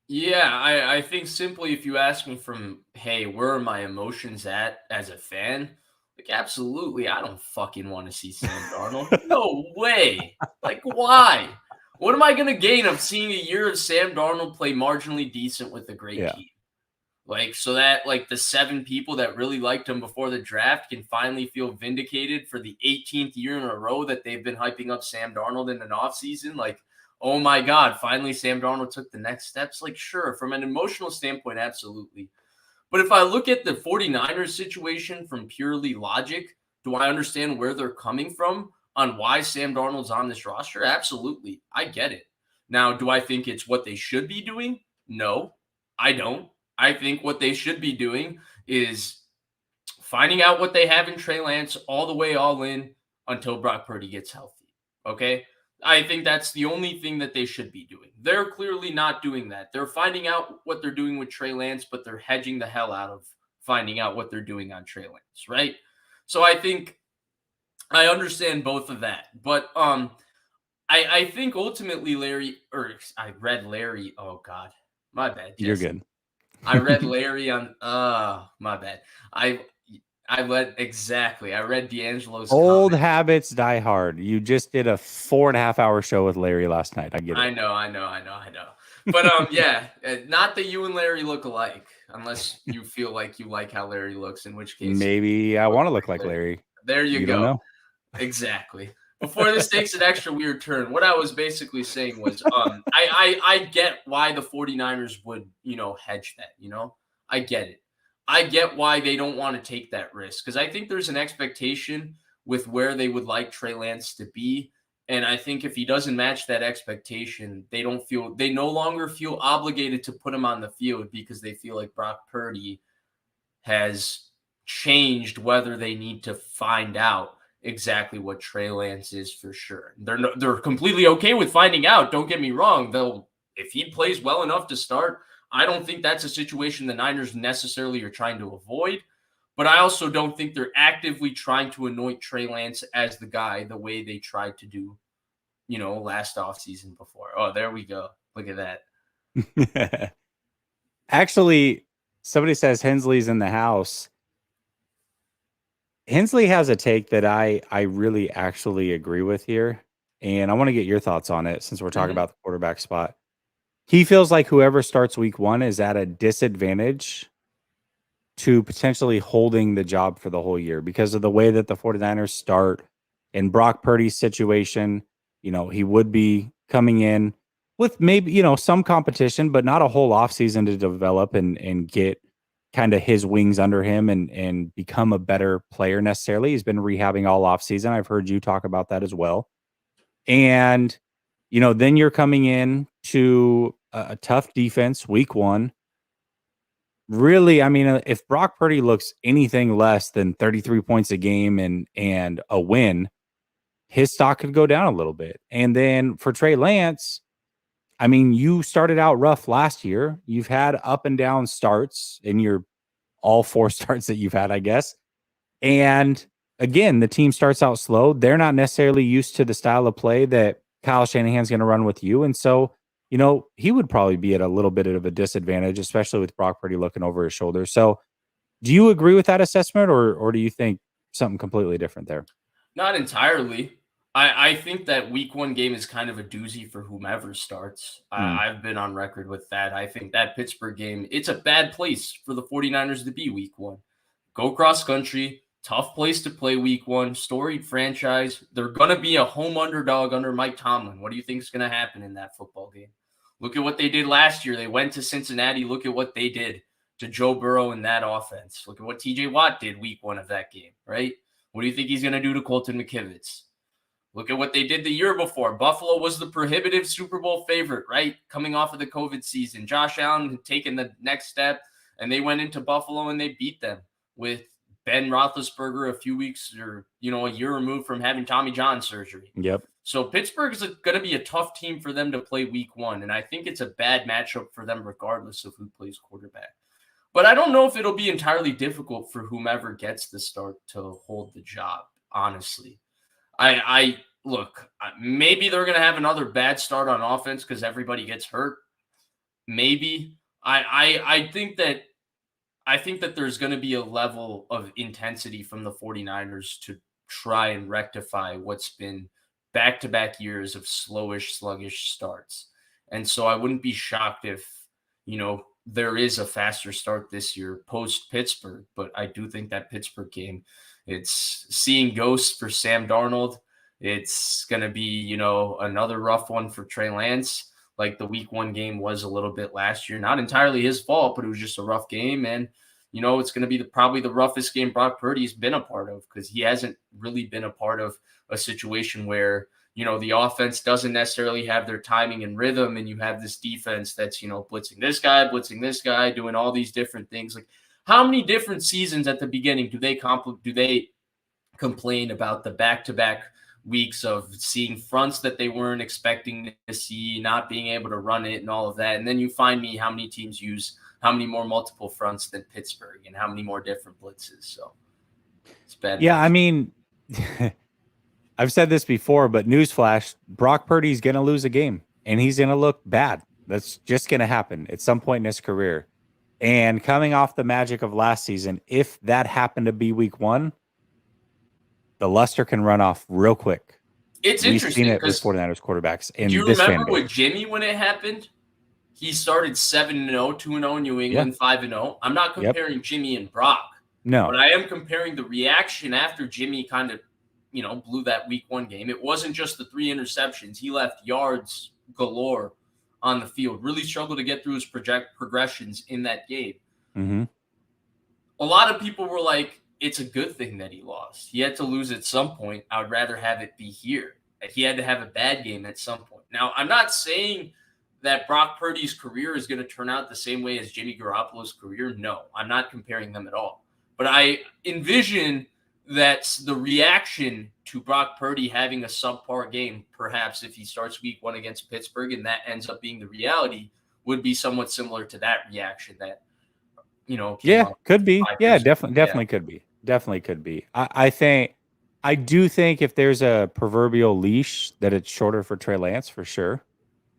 Yeah, I think simply if you ask me from, hey, where are my emotions at as a fan? Like, absolutely, I don't fucking want to see Sam Darnold. No way. Like, why? What am I going to gain of seeing a year of Sam Darnold play marginally decent with a great team? Like, so that like the 7 people that really liked him before the draft can finally feel vindicated for the 18th year in a row that they've been hyping up Sam Darnold in an offseason. Like, oh my God, finally Sam Darnold took the next steps. Like, sure, from an emotional standpoint, absolutely. But if I look at the 49ers situation from purely logic, do I understand where they're coming from on why Sam Darnold's on this roster? Absolutely. I get it. Now, do I think it's what they should be doing? No, I don't. I think what they should be doing is finding out what they have in Trey Lance all the way all in until Brock Purdy gets healthy. Okay? I think that's the only thing that they should be doing. They're clearly not doing that. They're finding out what they're doing with Trey Lance, but they're hedging the hell out of finding out what they're doing on Trey Lance, right? So I think I understand both of that. But I think ultimately I read Larry. Oh God. My bad. Jesse. You're good. I read Larry on my bad. I read D'Angelo's Old comment. habits die hard. You just did a 4.5-hour show with Larry last night. I get it. I know. But yeah, not that you and Larry look alike, unless you feel like you like how Larry looks, in which case maybe I want to look like Larry. There you go. Don't know. Exactly. Before this takes an extra weird turn, what I was basically saying was I get why the 49ers would, hedge that, I get it. I get why they don't want to take that risk, because I think there's an expectation with where they would like Trey Lance to be. And I think if he doesn't match that expectation, they no longer feel obligated to put him on the field because they feel like Brock Purdy has changed whether they need to find out exactly what Trey Lance is for sure. They're completely okay with finding out. Don't get me wrong. If he plays well enough to start, I don't think that's a situation the Niners necessarily are trying to avoid. But I also don't think they're actively trying to anoint Trey Lance as the guy the way they tried to do, last offseason before. Oh, there we go. Look at that. Actually, somebody says Hensley's in the house. Hensley has a take that I really actually agree with here, and I want to get your thoughts on it since we're talking Mhm. about the quarterback spot. He feels like whoever starts week 1 is at a disadvantage to potentially holding the job for the whole year because of the way that the 49ers start. In Brock Purdy's situation, he would be coming in with maybe, some competition, but not a whole offseason to develop and get kind of his wings under him and become a better player necessarily. He's been rehabbing all offseason. I've heard you talk about that as well. And, then you're coming in to a tough defense week 1. Really, I mean, if Brock Purdy looks anything less than 33 points a game and a win, his stock could go down a little bit. And then for Trey Lance, I mean, you started out rough last year. You've had up and down starts in your all 4 starts that you've had, I guess. And again, the team starts out slow. They're not necessarily used to the style of play that Kyle Shanahan's going to run with you. And so, he would probably be at a little bit of a disadvantage, especially with Brock Purdy looking over his shoulder. So, do you agree with that assessment, or do you think something completely different there? Not entirely. I think that week 1 game is kind of a doozy for whomever starts. Hmm. I've been on record with that. I think that Pittsburgh game, it's a bad place for the 49ers to be week 1. Go cross country, tough place to play week 1, storied franchise. They're going to be a home underdog under Mike Tomlin. What do you think is going to happen in that football game? Look at what they did last year. They went to Cincinnati. Look at what they did to Joe Burrow in that offense. Look at what TJ Watt did week 1 of that game, right? What do you think he's going to do to Colton McKivitz? Look at what they did the year before. Buffalo was the prohibitive Super Bowl favorite, right? Coming off of the COVID season. Josh Allen had taken the next step, and they went into Buffalo and they beat them with Ben Roethlisberger a few weeks or, a year removed from having Tommy John surgery. Yep. So Pittsburgh is going to be a tough team for them to play week 1, and I think it's a bad matchup for them regardless of who plays quarterback. But I don't know if it'll be entirely difficult for whomever gets the start to hold the job, honestly. I look, maybe they're going to have another bad start on offense because everybody gets hurt. Maybe. I think that there's going to be a level of intensity from the 49ers to try and rectify what's been back-to-back years of slowish, sluggish starts. And so I wouldn't be shocked if, there is a faster start this year post Pittsburgh, but I do think that Pittsburgh game, it's seeing ghosts for Sam Darnold. It's going to be, another rough one for Trey Lance, like the week 1 game was a little bit last year. Not entirely his fault, but it was just a rough game. And, it's going to be probably the roughest game Brock Purdy's been a part of because he hasn't really been a part of a situation where, the offense doesn't necessarily have their timing and rhythm, and you have this defense that's, blitzing this guy, doing all these different things. Like, how many different seasons at the beginning do they complain about the back-to-back weeks of seeing fronts that they weren't expecting to see, not being able to run it and all of that? And then you find me how many teams use how many more multiple fronts than Pittsburgh and how many more different blitzes. So it's bad. Yeah, I mean, I've said this before, but newsflash: Brock Purdy's going to lose a game, and he's going to look bad. That's just going to happen at some point in his career. And coming off the magic of last season, if that happened to be week 1, the luster can run off real quick. It's We've interesting seen it with because 49ers quarterbacks in do you this fan remember base. with Jimmy when it happened? He started 7-0, 2-0 in New England, 5-0. I'm not comparing Jimmy and Brock. No. But I am comparing the reaction after Jimmy kind of, blew that week 1 game. It wasn't just the 3 interceptions. He left yards galore on the field. Really struggled to get through his progressions in that game. Mm-hmm. A lot of people were like, it's a good thing that he lost. He had to lose at some point. I would rather have it be here. He had to have a bad game at some point. Now, I'm not saying that Brock Purdy's career is going to turn out the same way as Jimmy Garoppolo's career. No, I'm not comparing them at all. But I envision that the reaction to Brock Purdy having a subpar game, perhaps if he starts week 1 against Pittsburgh and that ends up being the reality, would be somewhat similar to that reaction that, Yeah, could be. Yeah, definitely Yeah. could be. Definitely could be. I do think if there's a proverbial leash that it's shorter for Trey Lance for sure.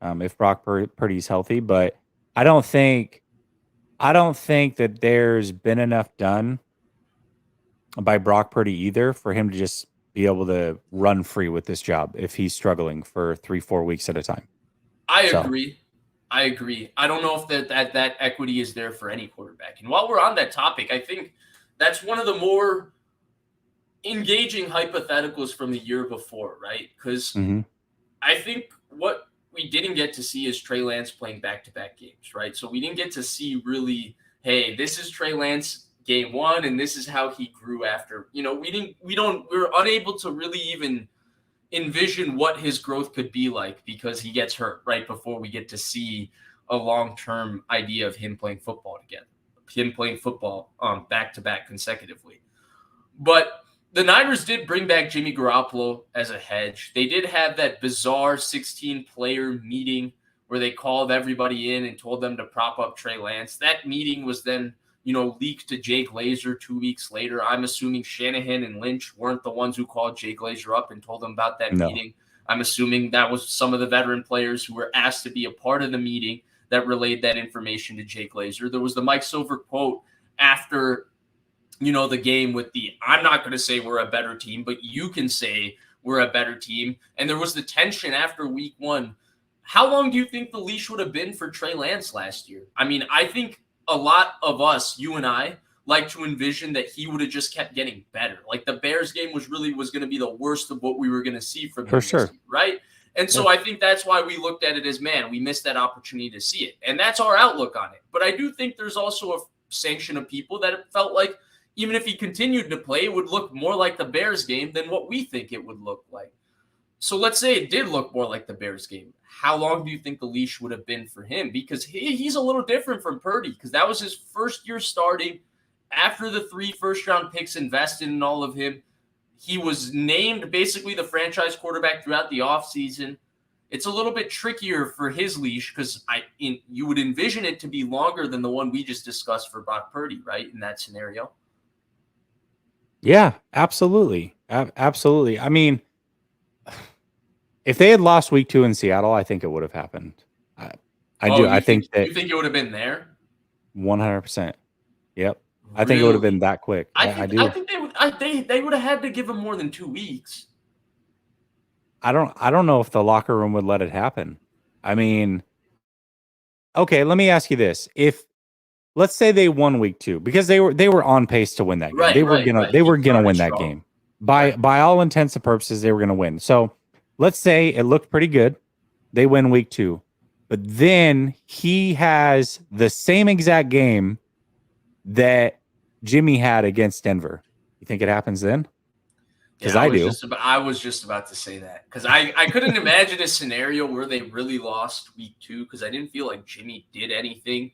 If Brock Purdy's healthy, but I don't think that there's been enough done by Brock Purdy either for him to just be able to run free with this job if he's struggling for 3-4 weeks at a time. I agree. I don't know if that equity is there for any quarterback. And while we're on that topic, I think that's one of the more engaging hypotheticals from the year before, right? Because I think what we didn't get to see is Trey Lance playing back-to-back games, right? So we didn't get to see really, hey, this is Trey Lance game one, and this is how he grew after. We're unable to really even envision what his growth could be like because he gets hurt right before we get to see a long-term idea of him playing football together, him playing football back-to-back consecutively. But the Niners did bring back Jimmy Garoppolo as a hedge. They did have that bizarre 16-player meeting where they called everybody in and told them to prop up Trey Lance. That meeting was then leaked to Jay Glazer 2 weeks later. I'm assuming Shanahan and Lynch weren't the ones who called Jay Glazer up and told him about that meeting. I'm assuming that was some of the veteran players who were asked to be a part of the meeting that relayed that information to Jay Glazer. There was the Mike Silver quote after, the game with I'm not going to say we're a better team, but you can say we're a better team. And there was the tension after week one. How long do you think the leash would have been for Trey Lance last year? I mean, I think a lot of us, you and I, like to envision that he would have just kept getting better. Like the Bears game was going to be the worst of what we were going to see from him, for sure, right? And so I think that's why we looked at it as, man, we missed that opportunity to see it. And that's our outlook on it. But I do think there's also a sanction of people that it felt like even if he continued to play, it would look more like the Bears game than what we think it would look like. So let's say it did look more like the Bears game. How long do you think the leash would have been for him? Because he's a little different from Purdy because that was his first year starting after the 3 first-round picks invested in all of him. He was named basically the franchise quarterback throughout the offseason. It's a little bit trickier for his leash because you would envision it to be longer than the one we just discussed for Brock Purdy, right, in that scenario? Yeah, absolutely. Absolutely. I mean, if they had lost week 2 in Seattle, I think it would have happened. I think that you think it would have been there 100%. Yep. I Really? think it would have been that quick. I think they would have had to give him more than 2 weeks. I don't know if the locker room would let it happen. I mean, okay, let me ask you this. If let's say they won week 2 because they were on pace to win that game. Right, they were going to win that game. By all intents and purposes they were going to win. So, let's say it looked pretty good. They win week 2. But then he has the same exact game that Jimmy had against Denver. You think it happens then? Because I do. I was just about to say that because I couldn't imagine a scenario where they really lost week 2 because I didn't feel like Jimmy did anything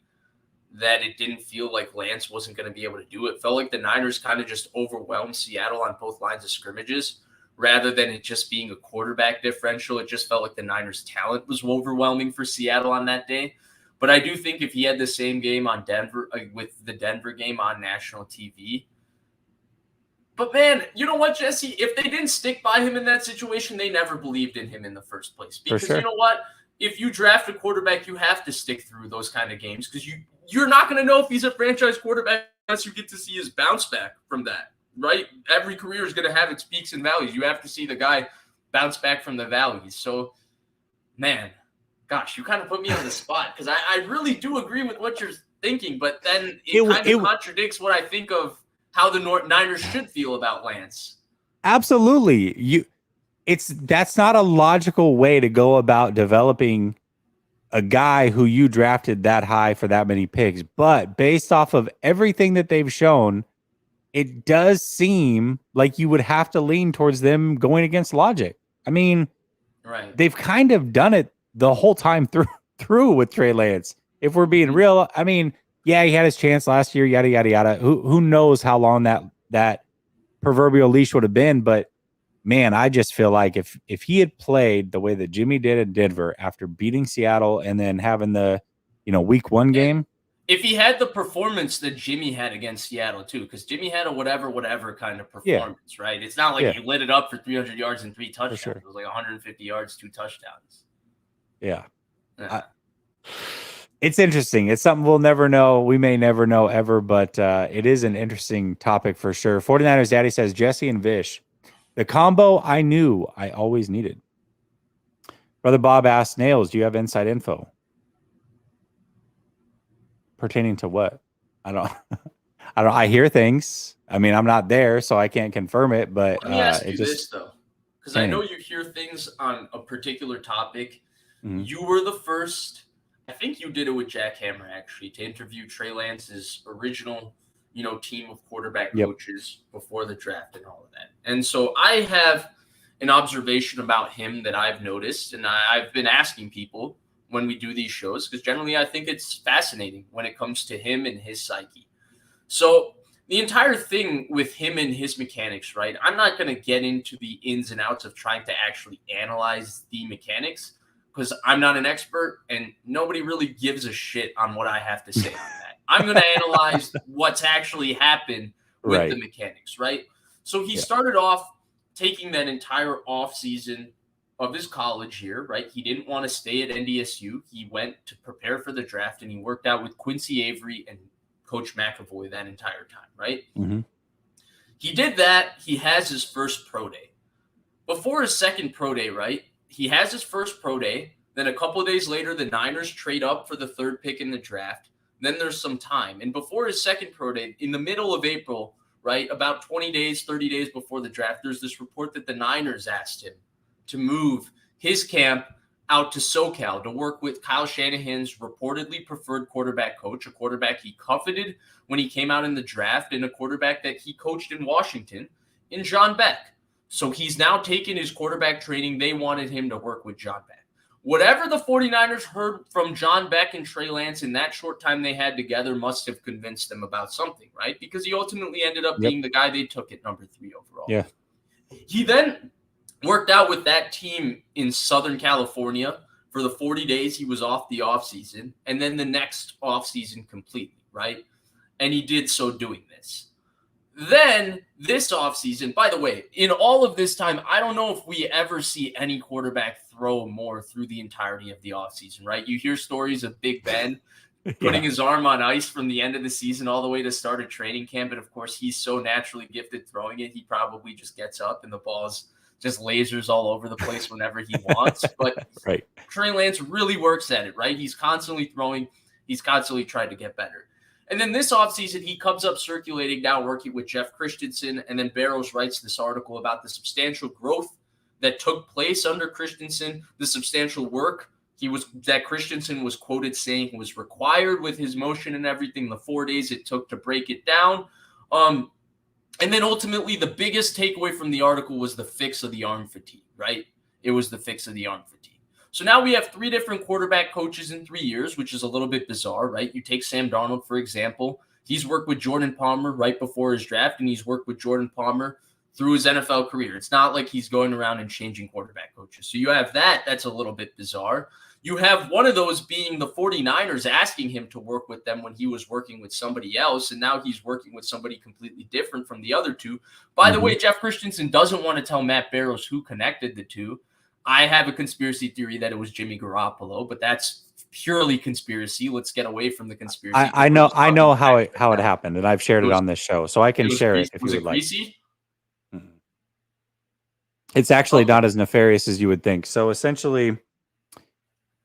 that it didn't feel like Lance wasn't going to be able to do. It felt like the Niners kind of just overwhelmed Seattle on both lines of scrimmages rather than it just being a quarterback differential. It just felt like the Niners' talent was overwhelming for Seattle on that day. But I do think if he had the same game on Denver, with the Denver game on national TV. But man, you know what, Jesse? If they didn't stick by him in that situation, they never believed in him in the first place. Because you know what? If you draft a quarterback, you have to stick through those kind of games because you're not going to know if he's a franchise quarterback unless you get to see his bounce back from that, right? Every career is going to have its peaks and valleys. You have to see the guy bounce back from the valleys. So, man, gosh, you kind of put me on the spot because I really do agree with what you're thinking, but then it contradicts what I think of how the Niners should feel about Lance. Absolutely. That's not a logical way to go about developing a guy who you drafted that high for that many picks. But based off of everything that they've shown, it does seem like you would have to lean towards them going against logic. I mean, right. They've kind of done it the whole time through with Trey Lance. If we're being real, I mean, yeah, he had his chance last year, yada, yada, yada. Who knows how long that proverbial leash would have been, but man, I just feel like if he had played the way that Jimmy did in Denver after beating Seattle and then having the, week 1 game. If he had the performance that Jimmy had against Seattle too, because Jimmy had a whatever kind of performance, right? It's not like he lit it up for 300 yards and 3 touchdowns. It was like 150 yards, 2 touchdowns. Yeah. It's interesting. It's something we'll never know. We may never know ever, but it is an interesting topic for sure. 49ers Daddy says, Jesse and Vish, the combo I knew I always needed. Brother Bob asks, Nails, do you have inside info? Pertaining to what? I don't, I hear things. I mean, I'm not there, so I can't confirm it, but Let me ask it you just, this, though, because I know you hear things on a particular topic. Mhm. You were the first, I think you did it with Jack Hammer, actually, to interview Trey Lance's original, team of quarterback coaches before the draft and all of that. And so I have an observation about him that I've noticed, and I've been asking people when we do these shows, because generally I think it's fascinating when it comes to him and his psyche. So the entire thing with him and his mechanics, right? I'm not going to get into the ins and outs of trying to actually analyze the mechanics because I'm not an expert and nobody really gives a shit on what I have to say on that. I'm going to analyze what's actually happened with the mechanics, right? So he started off taking that entire offseason of his college year, right? He didn't want to stay at NDSU. He went to prepare for the draft and he worked out with Quincy Avery and Coach McAvoy that entire time, right? Mm-hmm. He did that. He has his first pro day. Before his second pro day, right? He has his first pro day. Then a couple of days later, the Niners trade up for the third pick in the draft. Then there's some time. And before his second pro day, in the middle of April, right, about 20 days, 30 days before the draft, there's this report that the Niners asked him to move his camp out to SoCal to work with Kyle Shanahan's reportedly preferred quarterback coach, a quarterback he coveted when he came out in the draft, and a quarterback that he coached in Washington in John Beck. So he's now taken his quarterback training. They wanted him to work with John Beck. Whatever the 49ers heard from John Beck and Trey Lance in that short time they had together must have convinced them about something, right? Because he ultimately ended up being the guy they took at number 3 overall. Yeah. He then worked out with that team in Southern California for the 40 days he was off the offseason, and then the next offseason completely, right? And he did so doing this. Then this offseason, by the way, in all of this time, I don't know if we ever see any quarterback throw more through the entirety of the offseason, right? You hear stories of Big Ben putting his arm on ice from the end of the season all the way to start a training camp. And of course, he's so naturally gifted throwing it, he probably just gets up and the ball's just lasers all over the place whenever he wants. But Trey Lance really works at it, right? He's constantly throwing. He's constantly trying to get better. And then this offseason, he comes up circulating, now working with Jeff Christensen. And then Barrows writes this article about the substantial growth that took place under Christensen, the substantial work that Christensen was quoted saying was required with his motion and everything, the 4 days it took to break it down. And then ultimately, the biggest takeaway from the article was the fix of the arm fatigue, right? It was the fix of the arm fatigue. So now we have 3 different quarterback coaches in 3 years, which is a little bit bizarre, right? You take Sam Darnold, for example. He's worked with Jordan Palmer right before his draft, and he's worked with Jordan Palmer through his NFL career. It's not like he's going around and changing quarterback coaches. So you have that. That's a little bit bizarre. You have one of those being the 49ers asking him to work with them when he was working with somebody else, and now he's working with somebody completely different from the other two. By the way, Jeff Christensen doesn't want to tell Matt Barrows who connected the two. I have a conspiracy theory that it was Jimmy Garoppolo, but that's purely conspiracy. Let's get away from the conspiracy. I know how it happened, and I've shared it on this show, so I can share it if you would like. It's actually not as nefarious as you would think. So essentially,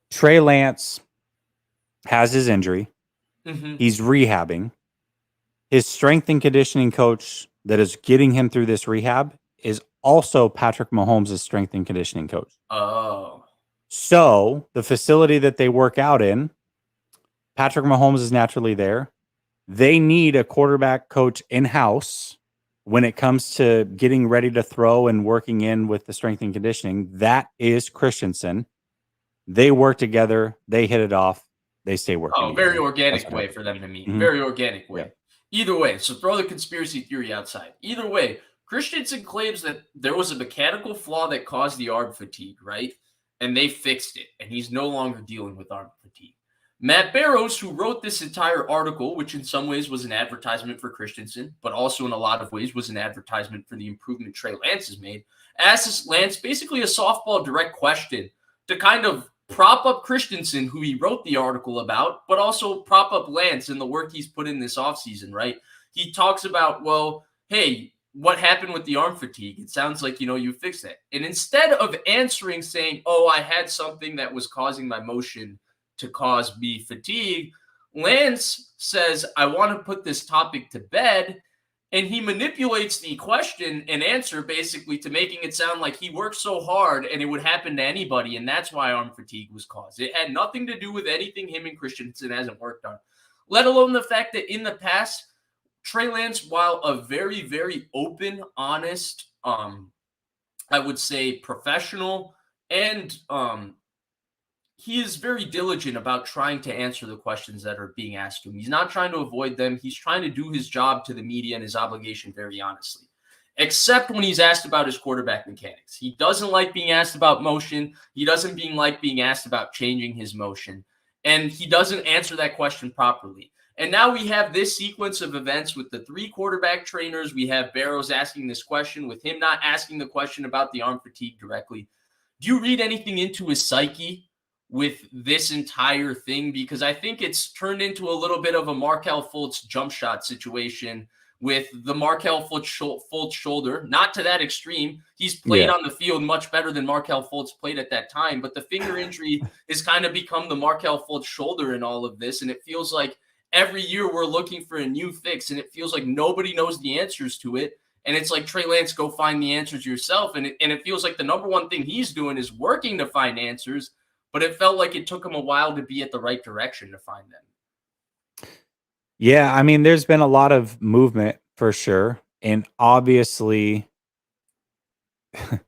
Trey Lance has his injury. He's rehabbing. His strength and conditioning coach that is getting him through this rehab is also Patrick Mahomes' strength and conditioning coach. Oh. So the facility that they work out in, Patrick Mahomes is naturally there. They need a quarterback coach in-house when it comes to getting ready to throw and working in with the strength and conditioning. That is Christensen. They work together. They hit it off. They stay working. Oh, very organic way for them to meet. Very organic way. Yeah. Either way, so throw the conspiracy theory outside. Either way, Christensen claims that there was a mechanical flaw that caused the arm fatigue, right? And they fixed it, and he's no longer dealing with arm fatigue. Matt Barrows, who wrote this entire article, which in some ways was an advertisement for Christensen, but also in a lot of ways was an advertisement for the improvement Trey Lance has made, asks Lance basically a softball direct question to kind of prop up Christensen, who he wrote the article about, but also prop up Lance and the work he's put in this offseason, right? He talks about, well, hey, what happened with the arm fatigue? It sounds like, you fixed that. And instead of answering saying, oh, I had something that was causing my motion to cause me fatigue, Lance says, I want to put this topic to bed. And he manipulates the question and answer basically to making it sound like he worked so hard and it would happen to anybody. And that's why arm fatigue was caused. It had nothing to do with anything him and Christensen hasn't worked on, let alone the fact that in the past, Trey Lance, while a very, very open, honest, I would say professional, and he is very diligent about trying to answer the questions that are being asked to him. He's not trying to avoid them. He's trying to do his job to the media and his obligation very honestly, except when he's asked about his quarterback mechanics. He doesn't like being asked about motion. He doesn't like being asked about changing his motion. And he doesn't answer that question properly. And now we have this sequence of events with the 3 quarterback trainers. We have Barrows asking this question with him not asking the question about the arm fatigue directly. Do you read anything into his psyche with this entire thing? Because I think it's turned into a little bit of a Markelle Fultz jump shot situation with the Markelle Fultz shoulder. Not to that extreme. He's played on the field much better than Markelle Fultz played at that time. But the finger injury has kind of become the Markelle Fultz shoulder in all of this. And it feels like every year we're looking for a new fix. And it feels like nobody knows the answers to it. And it's like, Trey Lance, go find the answers yourself. And it feels like the number one thing he's doing is working to find answers. But it felt like it took him a while to be at the right direction to find them. Yeah, I mean, there's been a lot of movement for sure. And obviously the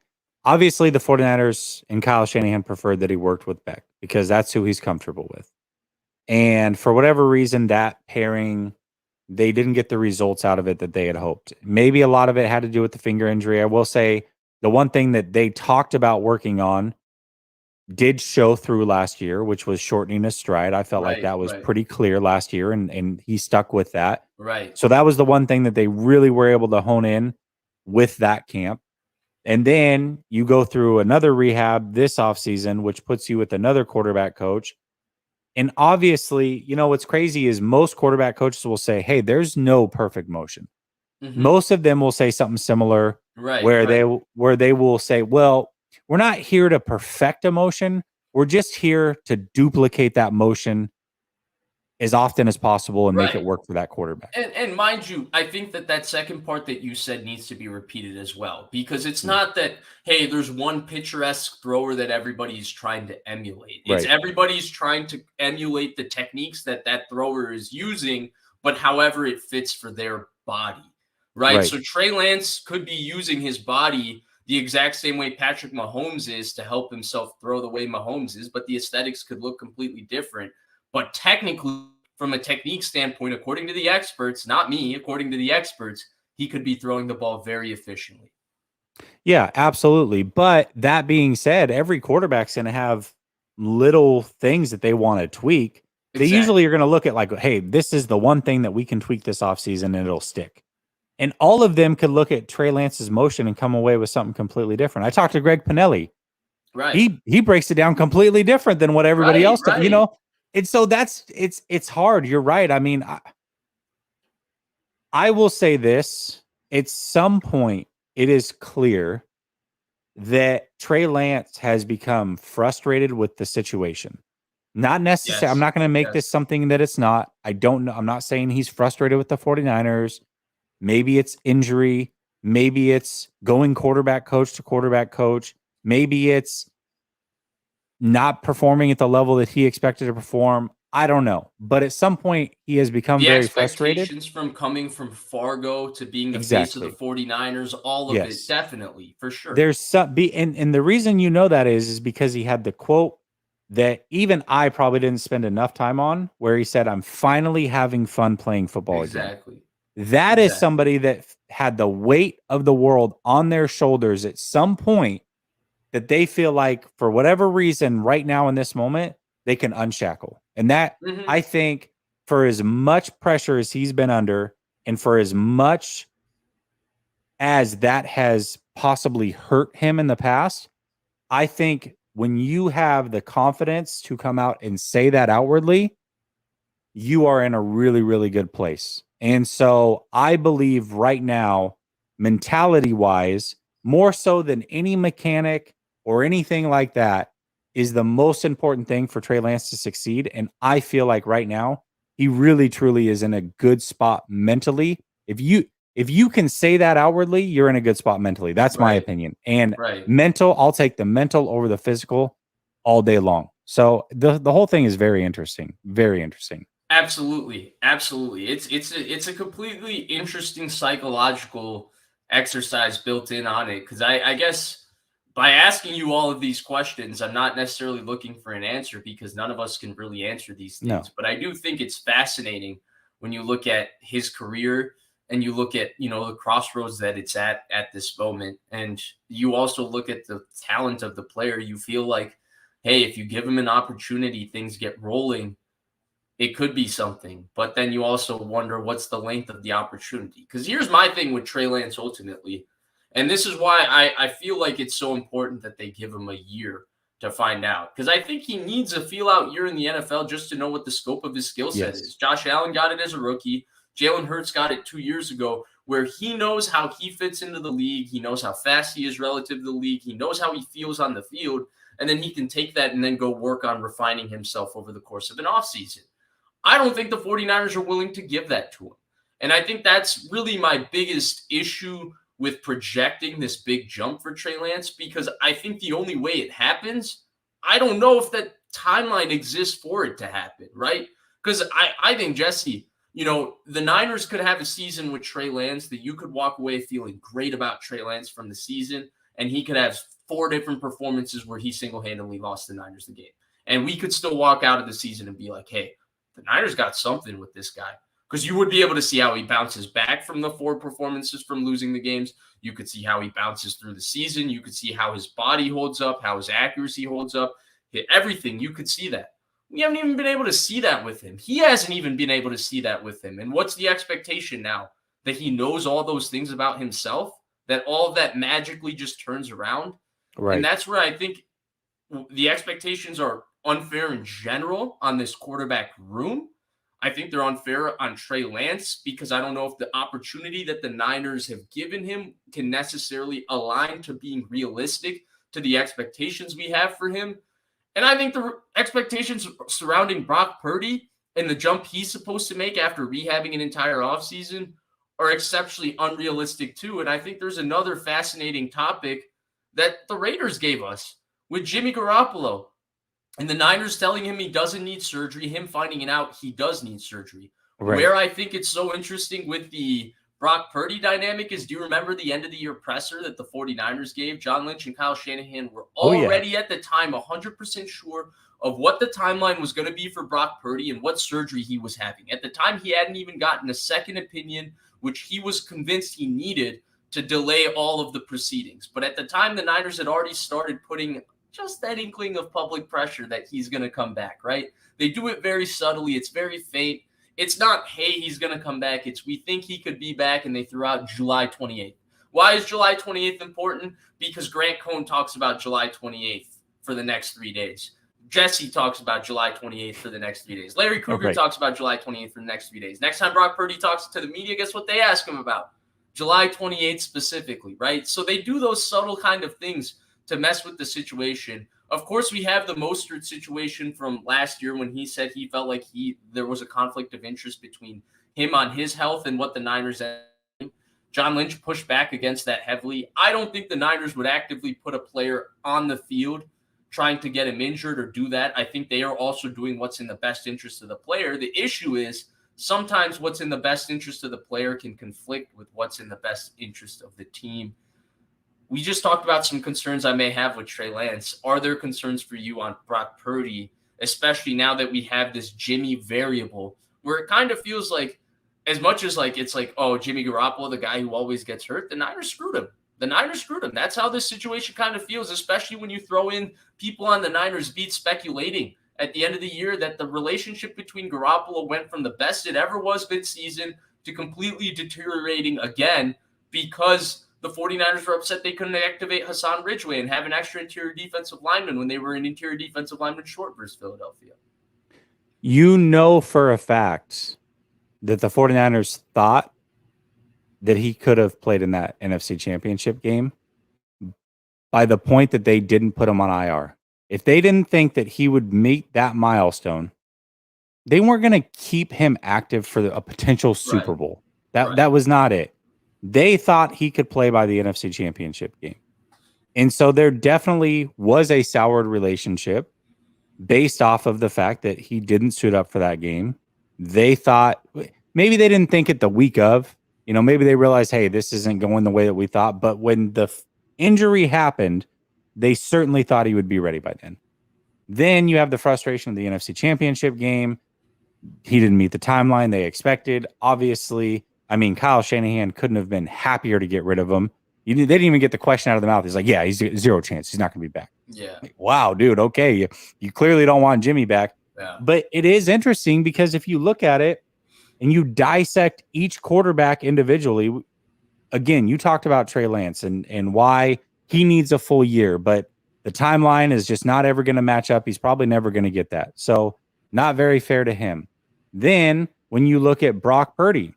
49ers and Kyle Shanahan preferred that he worked with Beck because that's who he's comfortable with. And for whatever reason, that pairing, they didn't get the results out of it that they had hoped. Maybe a lot of it had to do with the finger injury. I will say the one thing that they talked about working on did show through last year, which was shortening his stride. I felt like that was pretty clear last year, and he stuck with that. Right. So that was the one thing that they really were able to hone in with that camp. And then you go through another rehab this offseason, which puts you with another quarterback coach. And obviously, what's crazy is most quarterback coaches will say, hey, there's no perfect motion. Mm-hmm. Most of them will say something similar where they will say, well, we're not here to perfect a motion. We're just here to duplicate that motion as often as possible and make it work for that quarterback. And mind you, I think that second part that you said needs to be repeated as well, because it's not that, hey, there's one picturesque thrower that everybody's trying to emulate. It's everybody's trying to emulate the techniques that thrower is using, but however it fits for their body, right? So Trey Lance could be using his body the exact same way Patrick Mahomes is to help himself throw the way Mahomes is, but the aesthetics could look completely different. But technically, from a technique standpoint, according to the experts, not me, according to the experts, he could be throwing the ball very efficiently. Yeah, absolutely. But that being said, every quarterback's going to have little things that they want to tweak. They usually are going to look at like, hey, this is the one thing that we can tweak this offseason and it'll stick. And all of them could look at Trey Lance's motion and come away with something completely different. I talked to Greg Pinelli. Right. He breaks it down completely different than what everybody else does, And so it's hard. You're right. I mean, I will say this. At some point, it is clear that Trey Lance has become frustrated with the situation. Not necessarily. I'm not going to make this something that it's not. I don't know. I'm not saying he's frustrated with the 49ers. Maybe it's injury. Maybe it's going quarterback coach to quarterback coach. Maybe it's not performing at the level that he expected to perform. I don't know. But at some point, he has become very frustrated. Expectations from coming from Fargo to being the face of the 49ers, all of it, definitely, for sure. There's some, and the reason that is because he had the quote that even I probably didn't spend enough time on, where he said, I'm finally having fun playing football again. That is somebody that had the weight of the world on their shoulders at some point that they feel like for whatever reason right now in this moment, they can unshackle. And that I think for as much pressure as he's been under and for as much as that has possibly hurt him in the past, I think when you have the confidence to come out and say that outwardly, you are in a really, really good place. And so I believe right now, mentality wise, more so than any mechanic or anything like that, is the most important thing for Trey Lance to succeed. And I feel like right now, he really truly is in a good spot mentally. If you can say that outwardly, you're in a good spot mentally. That's my opinion. And mental, I'll take the mental over the physical all day long. So the whole thing is very interesting. Very interesting. Absolutely. It's a completely interesting psychological exercise built in on it, because I guess by asking you all of these questions, I'm not necessarily looking for an answer, because none of us can really answer these things. No. But I do think it's fascinating when you look at his career and you look at, the crossroads that it's at this moment. And you also look at the talent of the player. You feel like, hey, if you give him an opportunity, things get rolling. It could be something. But then you also wonder, what's the length of the opportunity? Because here's my thing with Trey Lance ultimately. And this is why I feel like it's so important that they give him a year to find out. Because I think he needs a feel-out year in the NFL just to know what the scope of his skill set is. Josh Allen got it as a rookie. Jalen Hurts got it 2 years ago, where he knows how he fits into the league. He knows how fast he is relative to the league. He knows how he feels on the field. And then he can take that and then go work on refining himself over the course of an offseason. I don't think the 49ers are willing to give that to him. And I think that's really my biggest issue with projecting this big jump for Trey Lance, because I think the only way it happens, I don't know if that timeline exists for it to happen, right? Because I think, Jesse, the Niners could have a season with Trey Lance that you could walk away feeling great about Trey Lance from the season, and he could have 4 different performances where he single-handedly lost the Niners the game. And we could still walk out of the season and be like, hey, the Niners got something with this guy, because you would be able to see how he bounces back from the 4 performances from losing the games. You could see how he bounces through the season. You could see how his body holds up, how his accuracy holds up, everything. You could see that. We haven't even been able to see that with him. He hasn't even been able to see that with him. And what's the expectation now? That he knows all those things about himself, that all of that magically just turns around? Right. And that's where I think the expectations are unfair in general on this quarterback room. I think they're unfair on Trey Lance, because I don't know if the opportunity that the Niners have given him can necessarily align to being realistic to the expectations we have for him. And I think the expectations surrounding Brock Purdy and the jump he's supposed to make after rehabbing an entire offseason are exceptionally unrealistic too. And I think there's another fascinating topic that the Raiders gave us with Jimmy Garoppolo. And the Niners telling him he doesn't need surgery, him finding out he does need surgery. Right. Where I think it's so interesting with the Brock Purdy dynamic is, do you remember the end of the year presser that the 49ers gave? John Lynch and Kyle Shanahan were already at the time 100% sure of what the timeline was going to be for Brock Purdy and what surgery he was having. At the time, he hadn't even gotten a second opinion, which he was convinced he needed to delay all of the proceedings. But at the time, the Niners had already started putting just that inkling of public pressure that he's going to come back, right? They do it very subtly. It's very faint. It's not, hey, he's going to come back. It's, we think he could be back, and they threw out July 28th. Why is July 28th important? Because Grant Cohn talks about July 28th for the next 3 days. Jesse talks about July 28th for the next 3 days. Larry Krueger talks about July 28th for the next 3 days. Next time Brock Purdy talks to the media, guess what they ask him about? July 28th specifically, right? So they do those subtle kind of things to mess with the situation. Of course, we have the Mostert situation from last year when he said he felt like there was a conflict of interest between him on his health and what the Niners had. John Lynch pushed back against that heavily. I don't think the Niners would actively put a player on the field trying to get him injured or do that. I think they are also doing what's in the best interest of the player. The issue is sometimes what's in the best interest of the player can conflict with what's in the best interest of the team. We just talked about some concerns I may have with Trey Lance. Are there concerns for you on Brock Purdy, especially now that we have this Jimmy variable, where it kind of feels like, as much as like it's like, oh, Jimmy Garoppolo, the guy who always gets hurt, the Niners screwed him. The Niners screwed him. That's how this situation kind of feels, especially when you throw in people on the Niners beat speculating at the end of the year that the relationship between Garoppolo went from the best it ever was mid-season to completely deteriorating again because the 49ers were upset they couldn't activate Hassan Ridgeway and have an extra interior defensive lineman when they were an interior defensive lineman short versus Philadelphia. You know for a fact that the 49ers thought that he could have played in that NFC Championship game by the point that they didn't put him on IR. If they didn't think that he would meet that milestone, they weren't going to keep him active for a potential Super Bowl. That was not it. They thought he could play by the NFC Championship game. And so there definitely was a soured relationship based off of the fact that he didn't suit up for that game. They thought, maybe they didn't think it the week of, maybe they realized, hey, this isn't going the way that we thought. But when the injury happened, they certainly thought he would be ready by then. Then you have the frustration of the NFC Championship game. He didn't meet the timeline they expected. Obviously, Kyle Shanahan couldn't have been happier to get rid of him. They didn't even get the question out of the mouth. He's like, yeah, he's zero chance. He's not going to be back. Yeah. Like, wow, dude. Okay. You clearly don't want Jimmy back. Yeah. But it is interesting because if you look at it and you dissect each quarterback individually, again, you talked about Trey Lance and why he needs a full year, but the timeline is just not ever going to match up. He's probably never going to get that. So not very fair to him. Then when you look at Brock Purdy,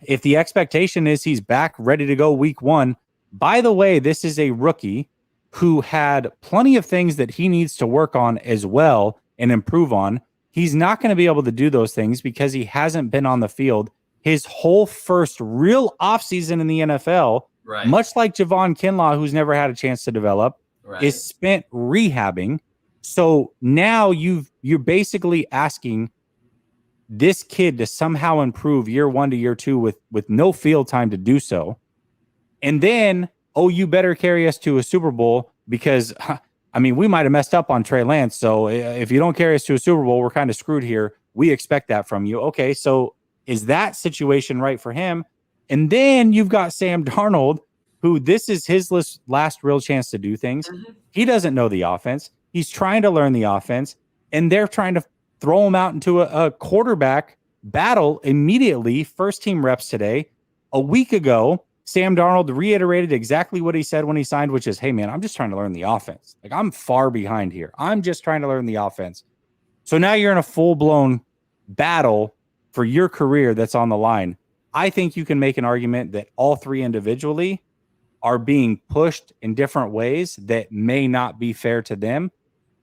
if the expectation is he's back ready to go week 1, by the way, this is a rookie who had plenty of things that he needs to work on as well and improve on. He's not going to be able to do those things because he hasn't been on the field his whole first real offseason in the NFL, much like Javon Kinlaw, who's never had a chance to develop, is spent rehabbing. So now you're basically asking this kid to somehow improve year 1 to year 2 with no field time to do so. And then, you better carry us to a Super Bowl because, we might have messed up on Trey Lance. So if you don't carry us to a Super Bowl, we're kind of screwed here. We expect that from you. Okay, so is that situation right for him? And then you've got Sam Darnold, who this is his last real chance to do things. Mm-hmm. He doesn't know the offense. He's trying to learn the offense, and they're trying to throw him out into a quarterback battle immediately. First team reps today. A week ago, Sam Darnold reiterated exactly what he said when he signed, which is, hey, man, I'm just trying to learn the offense. Like, I'm far behind here. I'm just trying to learn the offense. So now you're in a full-blown battle for your career that's on the line. I think you can make an argument that all three individually are being pushed in different ways that may not be fair to them,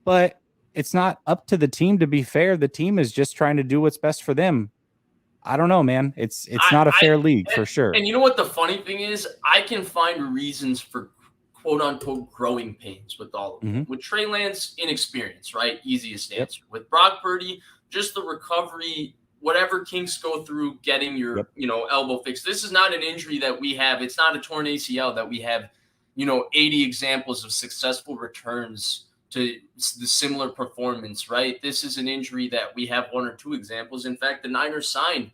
but it's not up to the team to be fair. The team is just trying to do what's best for them. I don't know, man. It's not a fair league for sure. And you know what the funny thing is? I can find reasons for quote unquote growing pains with all of them. Mm-hmm. With Trey Lance, inexperience, right? Easiest answer. Yep. With Brock Purdy, just the recovery, whatever kinks go through getting your, elbow fixed. This is not an injury that we have. It's not a torn ACL that we have, 80 examples of successful returns to the similar performance, right? This is an injury that we have one or two examples. In fact, the Niners signed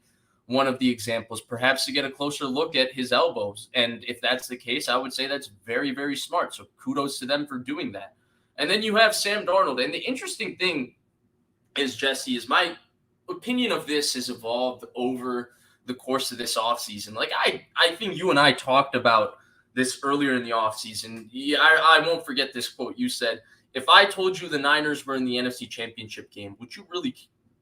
one of the examples, perhaps to get a closer look at his elbows. And if that's the case, I would say that's very, very smart. So kudos to them for doing that. And then you have Sam Darnold. And the interesting thing is, Jesse, is my opinion of this has evolved over the course of this offseason. Like, I think you and I talked about this earlier in the offseason. I won't forget this quote. You said, if I told you the Niners were in the NFC Championship game, would you really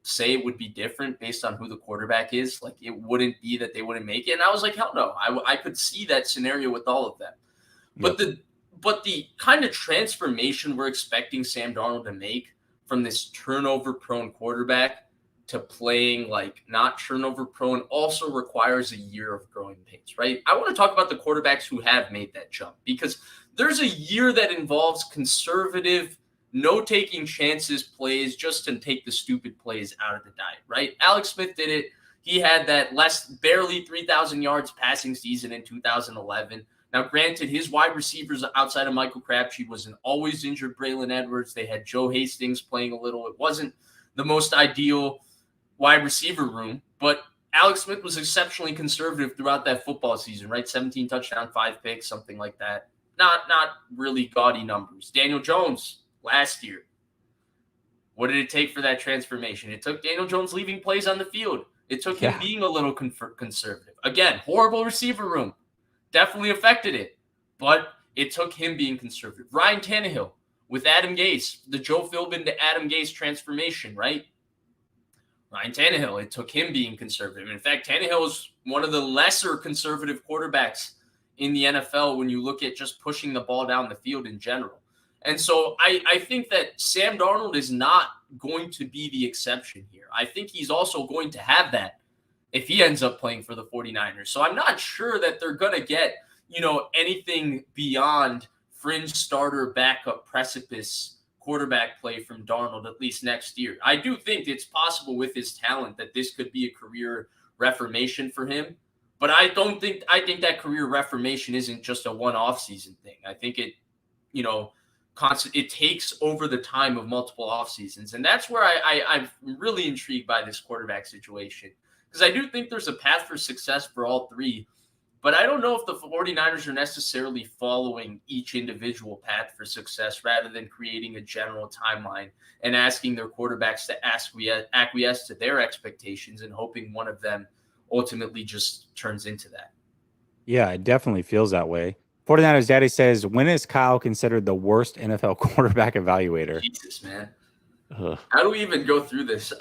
say it would be different based on who the quarterback is? Like, it wouldn't be that they wouldn't make it. And I was like, hell no. I could see that scenario with all of them. Yep. But the kind of transformation we're expecting Sam Darnold to make from this turnover-prone quarterback to playing like not turnover-prone also requires a year of growing pains, right? I want to talk about the quarterbacks who have made that jump, because there's a year that involves conservative, no taking chances plays just to take the stupid plays out of the diet, right? Alex Smith did it. He had that barely 3,000 yards passing season in 2011. Now, granted, his wide receivers outside of Michael Crabtree was an always injured Braylon Edwards. They had Joe Hastings playing a little. It wasn't the most ideal wide receiver room, but Alex Smith was exceptionally conservative throughout that football season, right? 17 touchdowns, 5 picks, something like that. Not really gaudy numbers. Daniel Jones last year. What did it take for that transformation? It took Daniel Jones leaving plays on the field. It took him being a little conservative. Again, horrible receiver room. definitely affected it, but it took him being conservative. Ryan Tannehill with Adam Gase, the Joe Philbin to Adam Gase transformation, right? Ryan Tannehill, it took him being conservative. In fact, Tannehill is one of the lesser conservative quarterbacks in the NFL when you look at just pushing the ball down the field in general. And so I think that Sam Darnold is not going to be the exception here. I think he's also going to have that if he ends up playing for the 49ers. So I'm not sure that they're going to get, anything beyond fringe starter backup precipice quarterback play from Darnold, at least next year. I do think it's possible with his talent that this could be a career reformation for him. But I think that career reformation isn't just a one-off season thing. I think it, it takes over the time of multiple off seasons. And that's where I'm really intrigued by this quarterback situation. Because I do think there's a path for success for all three. But I don't know if the 49ers are necessarily following each individual path for success rather than creating a general timeline and asking their quarterbacks to acquiesce to their expectations and hoping one of them ultimately just turns into that. Yeah, it definitely feels that way. 49ers Daddy says, when is Kyle considered the worst NFL quarterback evaluator? Jesus, man. Ugh. How do we even go through this?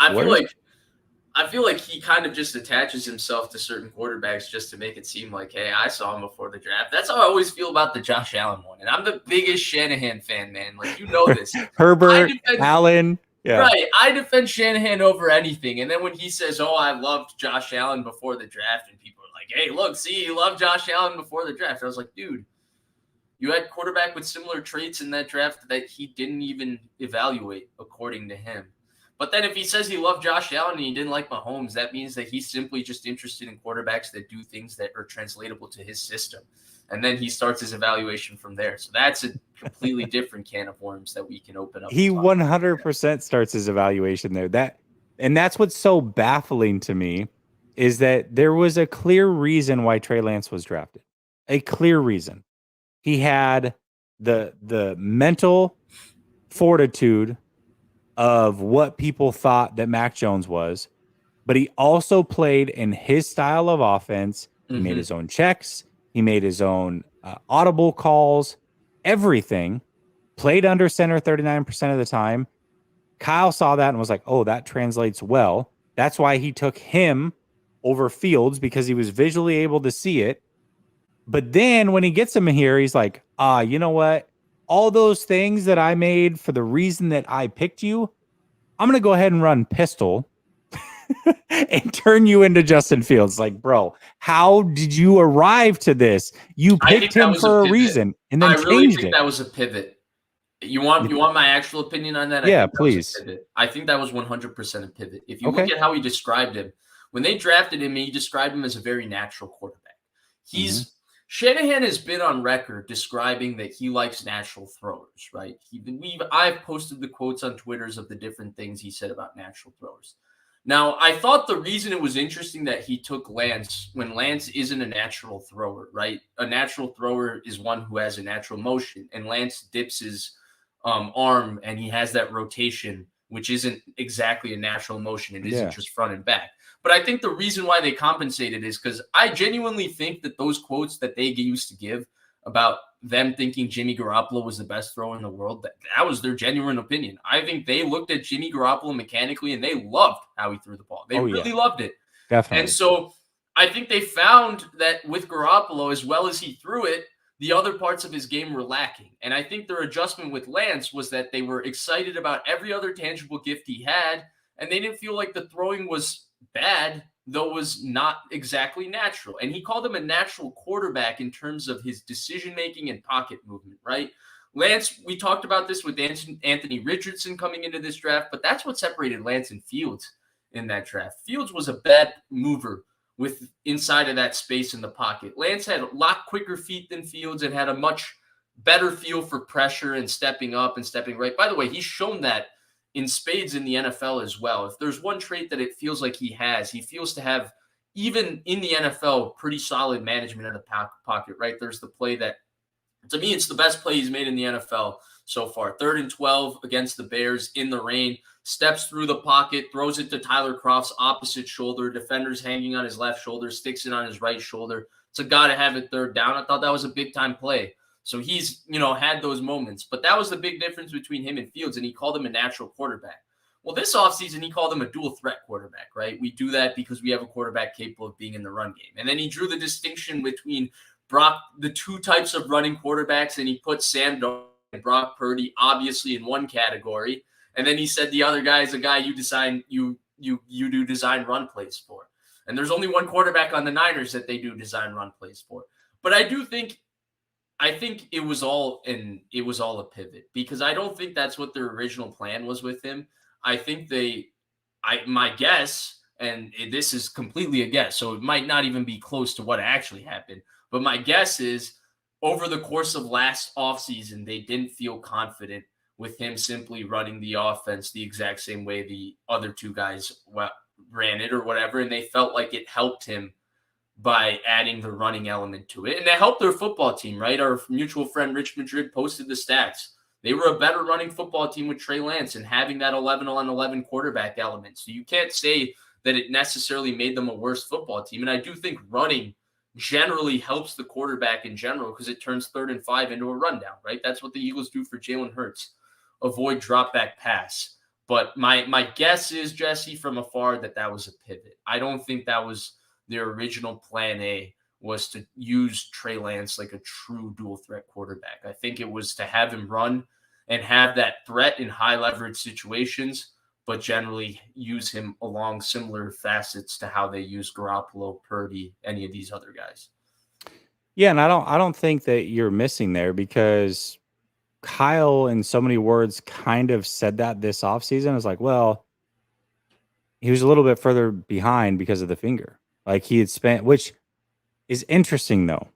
I feel like he kind of just attaches himself to certain quarterbacks just to make it seem like, hey, I saw him before the draft. That's how I always feel about the Josh Allen one. And I'm the biggest Shanahan fan, man. Like, you know this. Herbert, Allen. Yeah. Right. I defend Shanahan over anything. And then when he says, oh, I loved Josh Allen before the draft, and people are like, hey, look, see, you loved Josh Allen before the draft. I was like, dude, you had quarterback with similar traits in that draft that he didn't even evaluate according to him. But then if he says he loved Josh Allen and he didn't like Mahomes, that means that he's simply just interested in quarterbacks that do things that are translatable to his system. And then he starts his evaluation from there. So that's a completely different can of worms that we can open up. He 100% starts his evaluation there. That's what's so baffling to me is that there was a clear reason why Trey Lance was drafted. A clear reason. He had the mental fortitude of what people thought that Mac Jones was, but he also played in his style of offense. He made his own checks. He made his own audible calls, everything. Played under center 39% of the time. Kyle saw that and was like, oh, that translates well. That's why he took him over Fields, because he was visually able to see it. But then when he gets him here, he's like, you know what? All those things that I made for the reason that I picked you, I'm going to go ahead and run pistol and turn you into Justin Fields. Like, bro, how did you arrive to this? You picked him for a reason and then changed it. I really think that was a pivot. You want my actual opinion on that? Yeah, please. I think that was 100% a pivot. If you look at how he described him, when they drafted him, he described him as a very natural quarterback. Shanahan has been on record describing that he likes natural throwers, right? I've posted the quotes on Twitters of the different things he said about natural throwers. Now, I thought the reason it was interesting that he took Lance when Lance isn't a natural thrower, right? A natural thrower is one who has a natural motion, and Lance dips his arm and he has that rotation, which isn't exactly a natural motion. It isn't just front and back. But I think the reason why they compensated is because I genuinely think that those quotes that they used to give about them thinking Jimmy Garoppolo was the best thrower in the world, that was their genuine opinion. I think they looked at Jimmy Garoppolo mechanically and they loved how he threw the ball. They really loved it. Definitely. And so I think they found that with Garoppolo, as well as he threw it, the other parts of his game were lacking. And I think their adjustment with Lance was that they were excited about every other tangible gift he had, and they didn't feel like the throwing was bad, though it was not exactly natural. And he called him a natural quarterback in terms of his decision-making and pocket movement, right? Lance, we talked about this with Anthony Richardson coming into this draft, but that's what separated Lance and Fields in that draft. Fields was a bad mover with inside of that space in the pocket. Lance had a lot quicker feet than Fields and had a much better feel for pressure and stepping up and stepping right. By the way, he's shown that in spades in the NFL as well. If there's one trait that it feels like he feels to have, even in the NFL, pretty solid management of the pocket, right? There's the play that, to me, it's the best play he's made in the NFL so far. 3rd and 12 against the Bears in the rain, steps through the pocket, throws it to Tyler Kroft's opposite shoulder, defender's hanging on his left shoulder, sticks it on his right shoulder, to gotta have it third down. I thought that was a big time play. So he's, had those moments. But that was the big difference between him and Fields, and he called him a natural quarterback. Well, this offseason, he called him a dual threat quarterback, right? We do that because we have a quarterback capable of being in the run game. And then he drew the distinction between the two types of running quarterbacks, and he put Sam Darnold and Brock Purdy obviously in one category. And then he said the other guy is a guy you do design run plays for. And there's only one quarterback on the Niners that they do design run plays for. But I think it was all a pivot, because I don't think that's what their original plan was with him. I think my guess, and this is completely a guess, so it might not even be close to what actually happened, but my guess is over the course of last offseason, they didn't feel confident with him simply running the offense the exact same way the other two guys ran it or whatever, and they felt like it helped him by adding the running element to it. And that helped their football team, right? Our mutual friend Rich Madrid posted the stats. They were a better running football team with Trey Lance and having that 11-on-11 quarterback element. So you can't say that it necessarily made them a worse football team. And I do think running generally helps the quarterback in general, because it turns 3rd and 5 into a rundown, right? That's what the Eagles do for Jalen Hurts. Avoid drop back pass. But my guess is, Jesse, from afar, that was a pivot. I don't think that was their original plan A, was to use Trey Lance like a true dual threat quarterback. I think it was to have him run and have that threat in high leverage situations, but generally use him along similar facets to how they use Garoppolo, Purdy, any of these other guys. Yeah, and I don't think that you're missing there, because Kyle, in so many words, kind of said that this offseason. I was like, well, he was a little bit further behind because of the finger. Like he had spent, which is interesting though,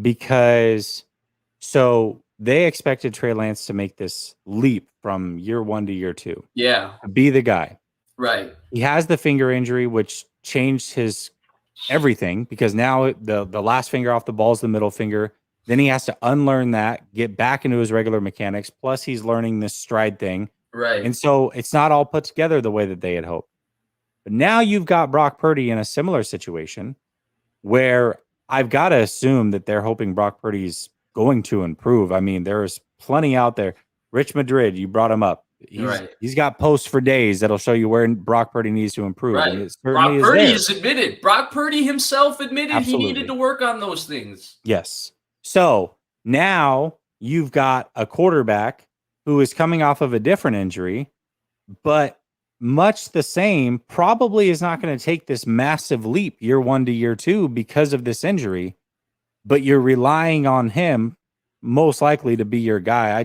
because so they expected Trey Lance to make this leap from year 1 to year 2. Yeah. To be the guy. Right. He has the finger injury, which changed his everything, because now the last finger off the ball is the middle finger. Then he has to unlearn that, get back into his regular mechanics. Plus he's learning this stride thing. Right. And so it's not all put together the way that they had hoped. But now you've got Brock Purdy in a similar situation where I've got to assume that they're hoping Brock Purdy's going to improve. I mean, there's plenty out there. Rich Madrid, you brought him up. He's got posts for days that'll show you where Brock Purdy needs to improve. Right. And it certainly Brock Purdy is admitted. Brock Purdy himself admitted Absolutely. He needed to work on those things. Yes. So now you've got a quarterback who is coming off of a different injury, but much the same, probably is not going to take this massive leap year 1 to year 2 because of this injury, but you're relying on him most likely to be your guy.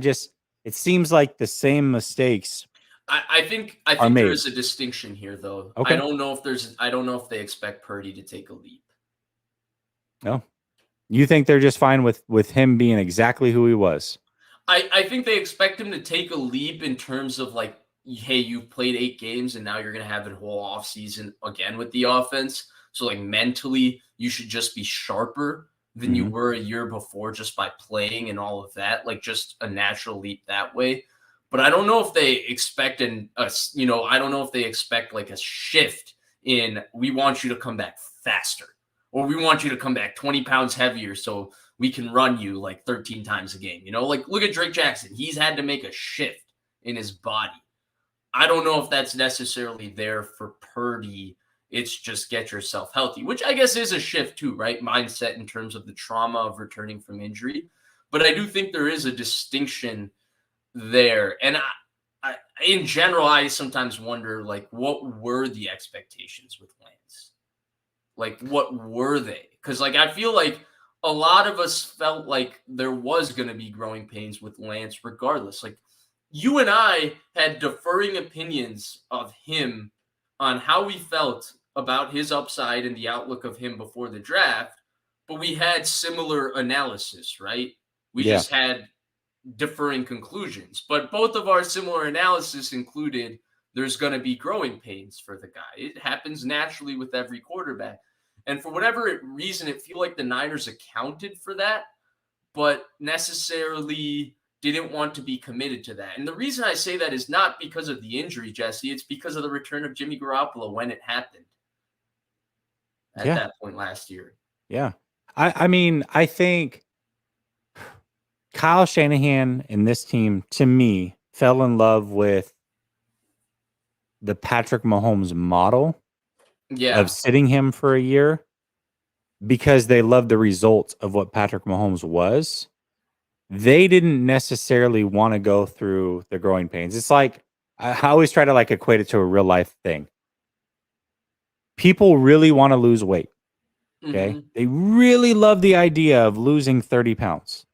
It seems like the same mistakes. I think there is a distinction here, though. Okay. I don't know if they expect Purdy to take a leap. No. You think they're just fine with him being exactly who he was? I think they expect him to take a leap in terms of like, hey, you've played 8 games and now you're going to have a whole offseason again with the offense. So like mentally, you should just be sharper than you were a year before just by playing and all of that, like just a natural leap that way. But I don't know if they expect I don't know if they expect like a shift in, we want you to come back faster, or we want you to come back 20 pounds heavier so we can run you like 13 times a game. Like look at Drake Jackson. He's had to make a shift in his body. I don't know if that's necessarily there for Purdy. It's just get yourself healthy, which I guess is a shift too, right? Mindset in terms of the trauma of returning from injury. But I do think there is a distinction there. And I in general, I sometimes wonder, like, what were the expectations with Lance? Like, what were they? Because, like, I feel like a lot of us felt like there was going to be growing pains with Lance regardless. Like, you and I had differing opinions of him on how we felt about his upside and the outlook of him before the draft, but we had similar analysis, right? We just had differing conclusions, but both of our similar analysis included there's going to be growing pains for the guy. It happens naturally with every quarterback. And for whatever reason, it feel like the Niners accounted for that, but necessarily didn't want to be committed to that. And the reason I say that is not because of the injury, Jesse. It's because of the return of Jimmy Garoppolo when it happened at that point last year. Yeah. I mean, I think Kyle Shanahan and this team, to me, fell in love with the Patrick Mahomes model of Yeah, sitting him for a year because they loved the results of what Patrick Mahomes was. They didn't necessarily want to go through the growing pains. It's like I always try to like equate it to a real life thing. People really want to lose weight. Okay. hmm They really love the idea of losing 30 pounds.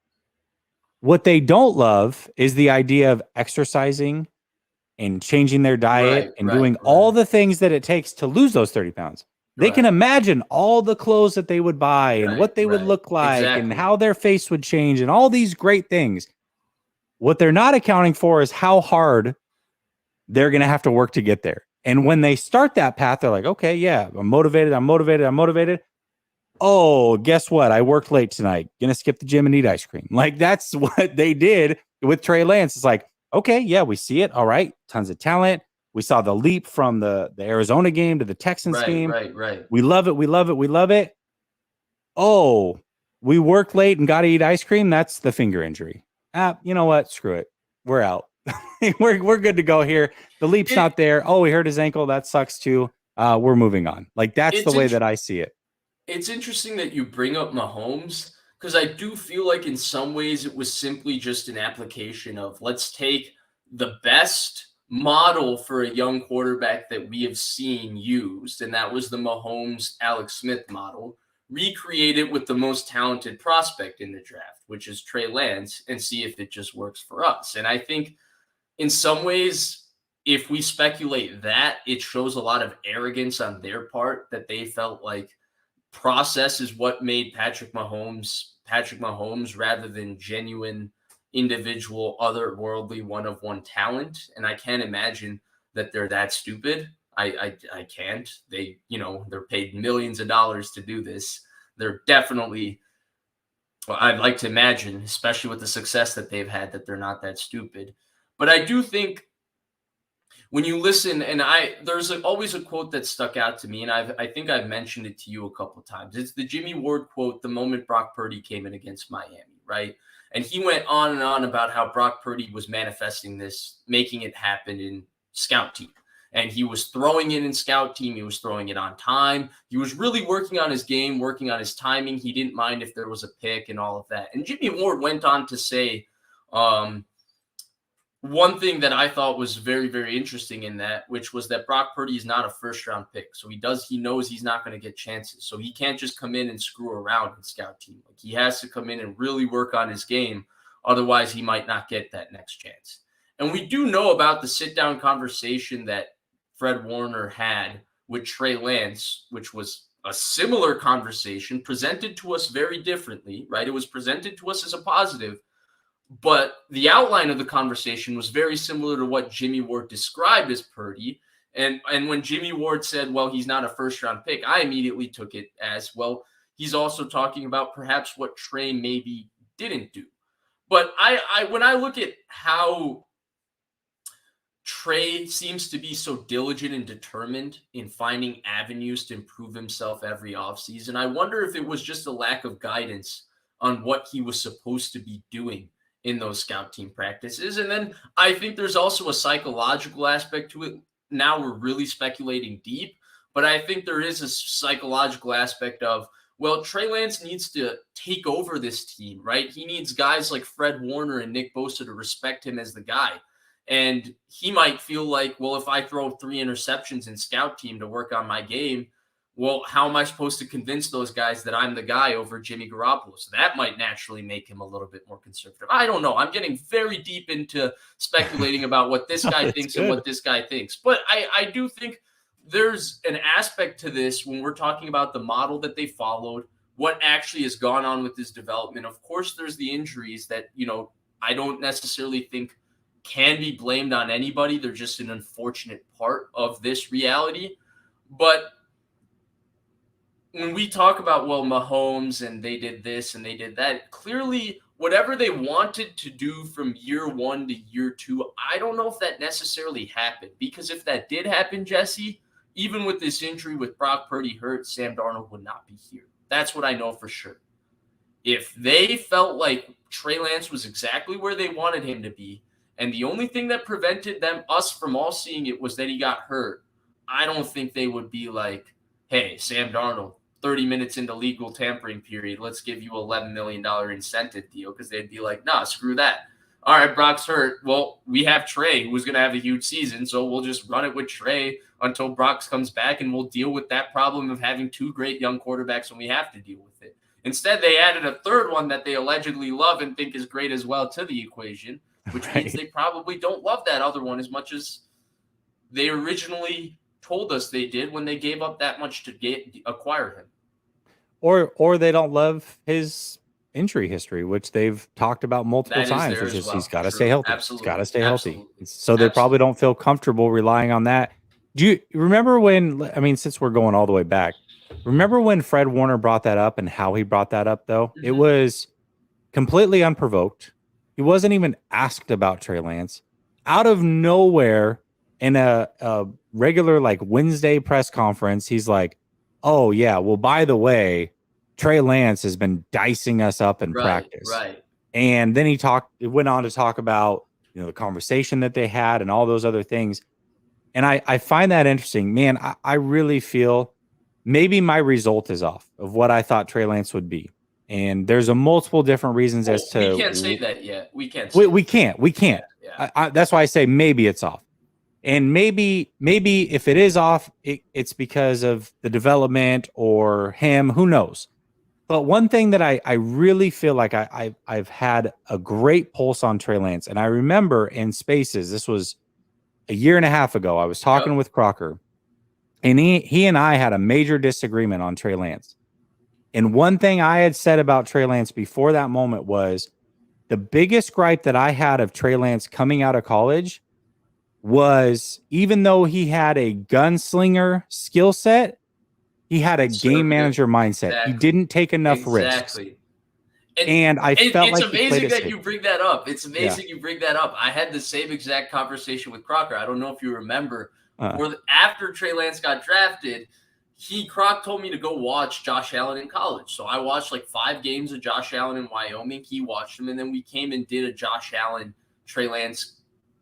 What they don't love is the idea of exercising and changing their diet right, and right, doing all right, the things that it takes to lose those 30 pounds. They can right, imagine all the clothes that they would buy and right, what they would right. look like and Exactly. how their face would change and all these great things. What they're not accounting for is how hard they're going to have to work to get there. And when they start that path, they're like, okay, yeah, I'm motivated. I'm motivated. I'm motivated. Oh, guess what? I worked late tonight. Gonna skip the gym and eat ice cream. Like that's what they did with Trey Lance. It's like, okay, yeah, we see it. All right, tons of talent. We saw the leap from the Arizona game to the Texans Right, game. right, right. We love it. We love it. We love it. Oh, we worked late and got to eat ice cream. That's the finger injury. You know what? Screw it. We're out. we're good to go here. The leap's It not there. Oh, he hurt his ankle. That sucks too. We're moving on. Like that's the it's way int- that I see it. it's interesting that you bring up Mahomes because I do feel like in some ways it was simply just an application of let's take the best model for a young quarterback that we have seen used, and that was the Mahomes Alex Smith model, recreate it with the most talented prospect in the draft, which is Trey Lance, and see if it just works for us. And I think in some ways, if we speculate that, it shows a lot of arrogance on their part that they felt like process is what made Patrick Mahomes rather than genuine individual otherworldly one of one talent. And I can't imagine that they're that stupid. I can't. They're paid millions of dollars to do this. They're definitely, well, I'd like to imagine, especially with the success that they've had, that they're not that stupid. But I do think when you listen, and there's always a quote that stuck out to me, and I think I've mentioned it to you a couple of times. It's the Jimmy Ward quote, the moment Brock Purdy came in against Miami, right? And he went on and on about how Brock Purdy was manifesting this, making it happen in scout team. And he was throwing it in scout team. He was throwing it on time. He was really working on his game, working on his timing. He didn't mind if there was a pick and all of that. And Jimmy Ward went on to say, one thing that I thought was very, very interesting in that, which was that Brock Purdy is not a first round pick. So he knows he's not going to get chances. So he can't just come in and screw around in scout team. Like he has to come in and really work on his game. Otherwise, he might not get that next chance. And we do know about the sit down conversation that Fred Warner had with Trey Lance, which was a similar conversation presented to us very differently, right? It was presented to us as a positive, but the outline of the conversation was very similar to what Jimmy Ward described as Purdy. And when Jimmy Ward said, well, he's not a first round pick, I immediately took it as, well, he's also talking about perhaps what Trey maybe didn't do. But when I look at how Trey seems to be so diligent and determined in finding avenues to improve himself every offseason, I wonder if it was just a lack of guidance on what he was supposed to be doing in those scout team practices. And then I think there's also a psychological aspect to it. Now we're really speculating deep, but I think there is a psychological aspect of, well, Trey Lance needs to take over this team, right? He needs guys like Fred Warner and Nick Bosa to respect him as the guy. And he might feel like, well, if I throw 3 interceptions in scout team to work on my game, well, how am I supposed to convince those guys that I'm the guy over Jimmy Garoppolo? So that might naturally make him a little bit more conservative. I don't know. I'm getting very deep into speculating about what this guy That's thinks and good. what this guy thinks. But I do think there's an aspect to this when we're talking about the model that they followed, what actually has gone on with his development. Of course, there's the injuries that, I don't necessarily think can be blamed on anybody. They're just an unfortunate part of this reality. But when we talk about, well, Mahomes and they did this and they did that, clearly whatever they wanted to do from year 1 to year 2, I don't know if that necessarily happened. Because if that did happen, Jesse, even with this injury with Brock Purdy hurt, Sam Darnold would not be here. That's what I know for sure. If they felt like Trey Lance was exactly where they wanted him to be, and the only thing that prevented us from all seeing it was that he got hurt, I don't think they would be like, hey, Sam Darnold, 30 minutes into legal tampering period, let's give you $11 million incentive deal, because they'd be like, nah, screw that. All right, Brock's hurt. Well, we have Trey, who's going to have a huge season, so we'll just run it with Trey until Brock comes back, and we'll deal with that problem of having two great young quarterbacks when we have to deal with it. Instead, they added a third one that they allegedly love and think is great as well to the equation, which means they probably don't love that other one as much as they originally told us they did when they gave up that much to acquire him. Or they don't love his injury history, which they've talked about multiple times. It's just he's got to stay healthy. Absolutely. He's got to stay healthy. Absolutely. So they probably don't feel comfortable relying on that. Do you remember when, I mean, since we're going all the way back, remember when Fred Warner brought that up and how he brought that up, though? Mm-hmm. It was completely unprovoked. He wasn't even asked about Trey Lance. Out of nowhere, in a regular like Wednesday press conference, he's like, oh, yeah, well, by the way, Trey Lance has been dicing us up in practice. Right. And then it went on to talk about, you know, the conversation that they had and all those other things. And I find that interesting. Man, I really feel maybe my result is off of what I thought Trey Lance would be. And there's a multiple different reasons as to. We can't say that yet. We can't. We can't. Yeah. That's why I say maybe it's off. And maybe if it is off, it's because of the development or him. Who knows? But one thing that I really feel like I've had a great pulse on Trey Lance. And I remember in Spaces, this was a year and a half ago, I was talking with Crocker. And he and I had a major disagreement on Trey Lance. And one thing I had said about Trey Lance before that moment was the biggest gripe that I had of Trey Lance coming out of college was, even though he had a gunslinger skill set, he had a game manager mindset. Exactly. He didn't take enough risks. And I felt like it's amazing that you bring that up. It's amazing you bring that up. I had the same exact conversation with Crocker. I don't know if you remember. After Trey Lance got drafted, Croc told me to go watch Josh Allen in college. So I watched like 5 games of Josh Allen in Wyoming. He watched them, and then we came and did a Josh Allen Trey Lance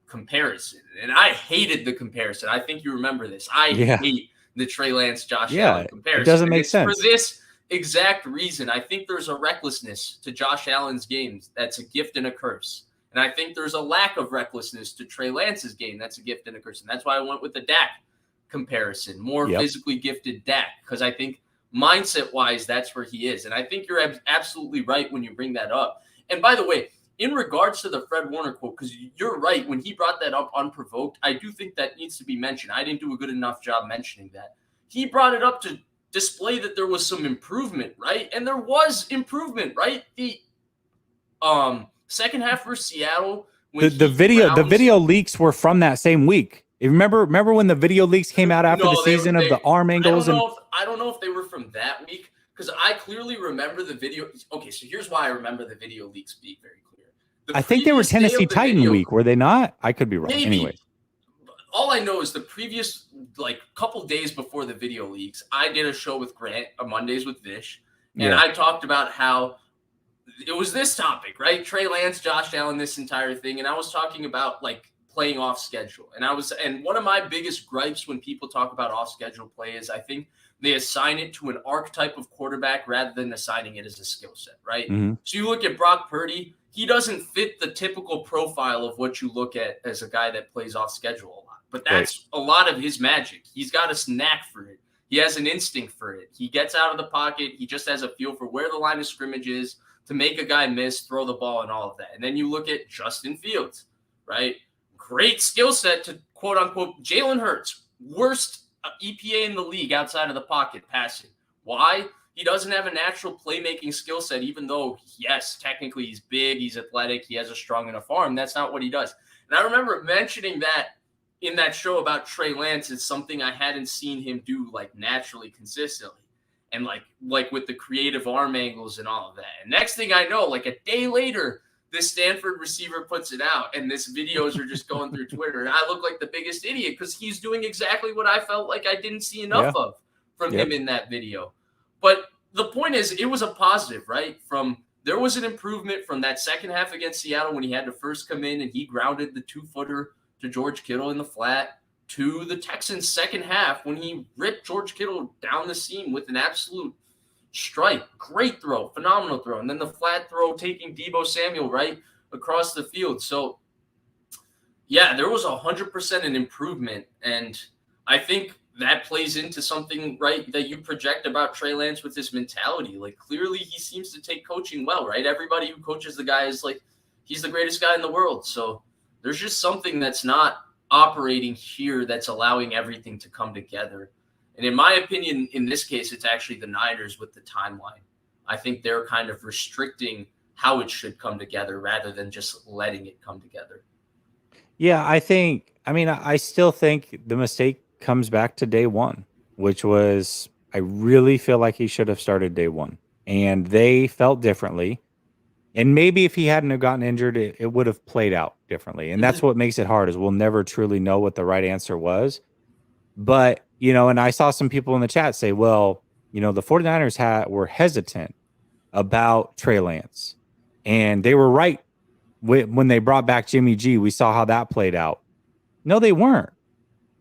comparison. And I hated the comparison. I think you remember this. I hate the Trey Lance Josh Allen comparison. It doesn't make sense. For this exact reason, I think there's a recklessness to Josh Allen's games that's a gift and a curse. And I think there's a lack of recklessness to Trey Lance's game that's a gift and a curse. And that's why I went with the Dak comparison, more physically gifted Dak, because I think mindset-wise, that's where he is. And I think you're absolutely right when you bring that up. And by the way, in regards to the Fred Warner quote, because you're right, when he brought that up unprovoked, I do think that needs to be mentioned. I didn't do a good enough job mentioning that. He brought it up to display that there was some improvement, right? And there was improvement, right? The second half for Seattle. The video leaks were from that same week. Remember when the video leaks came out after the season of the arm angles? I don't know if they were from that week, because I clearly remember the video. Okay, so here's why I remember the video leaks being very clear. I think they were Tennessee Titan week, were they not? I could be wrong. Maybe. Anyway. All I know is the previous couple days before the video leaks, I did a show with Grant on Mondays with Vish, and I talked about how it was this topic, right? Trey Lance, Josh Allen, this entire thing, and I was talking about playing off schedule. And one of my biggest gripes when people talk about off schedule play is I think they assign it to an archetype of quarterback rather than assigning it as a skill set, right? Mm-hmm. So you look at Brock Purdy, he doesn't fit the typical profile of what you look at as a guy that plays off schedule a lot. But that's a lot of his magic. He's got a knack for it. He has an instinct for it. He gets out of the pocket. He just has a feel for where the line of scrimmage is to make a guy miss, throw the ball, and all of that. And then you look at Justin Fields, right? Great skill set to quote unquote Jalen Hurts, worst EPA in the league outside of the pocket passing. Why? He doesn't have a natural playmaking skill set, even though, yes, technically he's big, he's athletic, he has a strong enough arm. That's not what he does. And I remember mentioning that in that show about Trey Lance is something I hadn't seen him do naturally, consistently. And like with the creative arm angles and all of that. And next thing I know, a day later, this Stanford receiver puts it out, and this videos are just going through Twitter, and I look like the biggest idiot because he's doing exactly what I felt like I didn't see enough of from him in that video. But the point is, it was a positive, right? From there was an improvement from that second half against Seattle when he had to first come in and he grounded the 2-footer to George Kittle in the flat, to the Texans' second half when he ripped George Kittle down the seam with an absolute strike. Great throw, phenomenal throw. And then the flat throw taking Deebo Samuel right across the field. So, yeah, there was 100% an improvement. And I think that plays into something, right, that you project about Trey Lance with his mentality. Like, clearly he seems to take coaching well, right? Everybody who coaches the guy is like, he's the greatest guy in the world. So there's just something that's not operating here that's allowing everything to come together. And in my opinion, in this case, it's actually the Niners with the timeline. I think they're kind of restricting how it should come together rather than just letting it come together. Yeah, I still think the mistake comes back to day one, which was I really feel like he should have started day one. And they felt differently. And maybe if he hadn't have gotten injured, it would have played out differently. And that's what makes it hard is we'll never truly know what the right answer was. But, and I saw some people in the chat say, well, the 49ers were hesitant about Trey Lance. And they were right when they brought back Jimmy G. We saw how that played out. No, they weren't.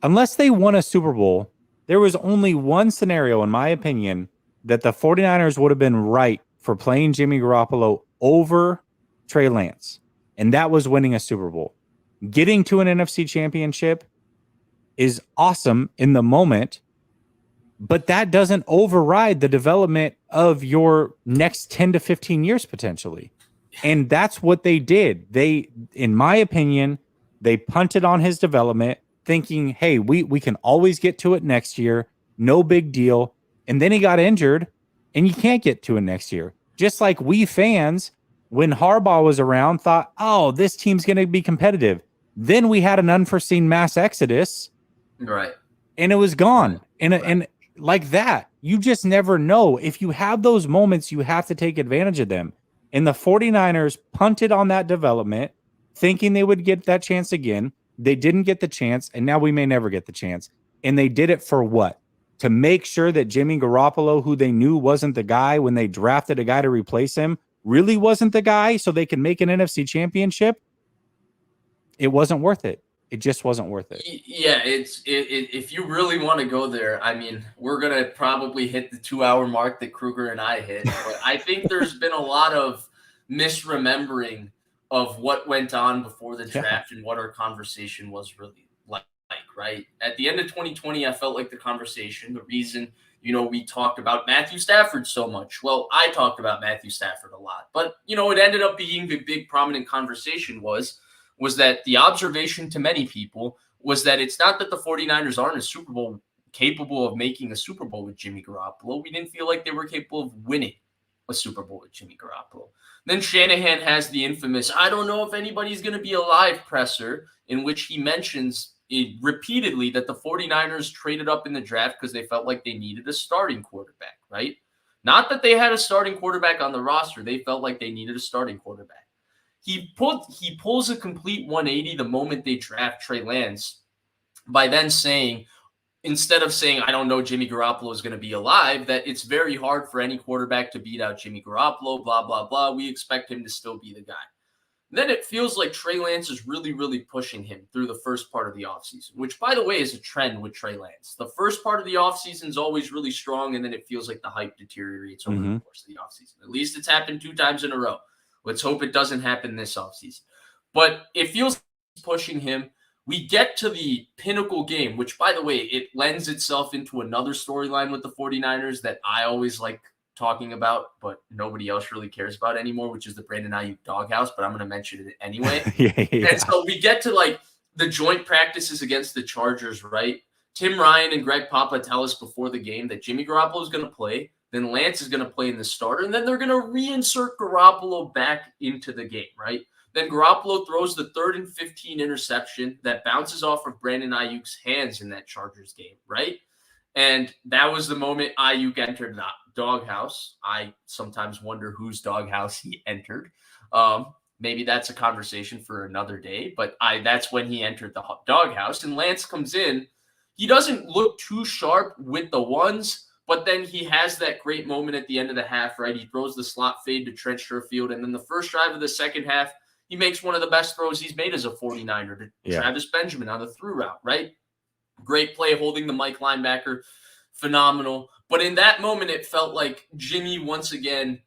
Unless they won a Super Bowl, there was only one scenario, in my opinion, that the 49ers would have been right for playing Jimmy Garoppolo over Trey Lance. And that was winning a Super Bowl. Getting to an NFC championship is awesome in the moment, but that doesn't override the development of your next 10 to 15 years potentially. And that's what they did. They, in my opinion, they punted on his development, thinking, hey, we can always get to it next year. No big deal. And then he got injured, and you can't get to it next year. Just like we fans, when Harbaugh was around, thought, oh, this team's going to be competitive. Then we had an unforeseen mass exodus. Right. And it was gone. And like that, you just never know. If you have those moments, you have to take advantage of them. And the 49ers punted on that development, thinking they would get that chance again. They didn't get the chance, and now we may never get the chance. And they did it for what? To make sure that Jimmy Garoppolo, who they knew wasn't the guy when they drafted a guy to replace him, really wasn't the guy so they could make an NFC championship. It wasn't worth it. It just wasn't worth it. Yeah, if you really want to go there, I mean, we're going to probably hit the 2-hour mark that Kruger and I hit. But I think there's been a lot of misremembering of what went on before the draft and what our conversation was really like, right? At the end of 2020, I felt like the conversation, the reason, we talked about Matthew Stafford so much. Well, I talked about Matthew Stafford a lot. But, it ended up being the big prominent conversation was that the observation to many people was that it's not that the 49ers aren't a Super Bowl capable of making a Super Bowl with Jimmy Garoppolo. We didn't feel like they were capable of winning a Super Bowl with Jimmy Garoppolo. Then Shanahan has the infamous, I don't know if anybody's going to be alive presser, in which he mentions repeatedly that the 49ers traded up in the draft because they felt like they needed a starting quarterback, right? Not that they had a starting quarterback on the roster. They felt like they needed a starting quarterback. He pulls a complete 180 the moment they draft Trey Lance by then saying, instead of saying, I don't know Jimmy Garoppolo is going to be alive, that it's very hard for any quarterback to beat out Jimmy Garoppolo, blah, blah, blah. We expect him to still be the guy. Then it feels like Trey Lance is really, really pushing him through the first part of the offseason, which, by the way, is a trend with Trey Lance. The first part of the offseason is always really strong, and then it feels like the hype deteriorates over the course of the offseason. At least it's happened 2 times in a row. Let's hope it doesn't happen this offseason. But it feels like pushing him. We get to the pinnacle game, which, by the way, it lends itself into another storyline with the 49ers that I always like talking about, but nobody else really cares about anymore, which is the Brandon Aiyuk doghouse, but I'm going to mention it anyway. Yeah. And so we get to, the joint practices against the Chargers, right? Tim Ryan and Greg Papa tell us before the game that Jimmy Garoppolo is going to play. Then Lance is going to play in the starter, and then they're going to reinsert Garoppolo back into the game, right? Then Garoppolo throws the 3rd and 15 interception that bounces off of Brandon Ayuk's hands in that Chargers game, right? And that was the moment Aiyuk entered the doghouse. I sometimes wonder whose doghouse he entered. Maybe that's a conversation for another day, but that's when he entered the doghouse. And Lance comes in. He doesn't look too sharp with the ones, But then he has that great moment at the end of the half, right? He throws the slot fade to Trent Sherfield. And then the first drive of the second half, he makes one of the best throws he's made as a 49er to Travis Benjamin on the through route, right? Great play holding the Mike linebacker. Phenomenal. But in that moment, it felt like Jimmy, once again,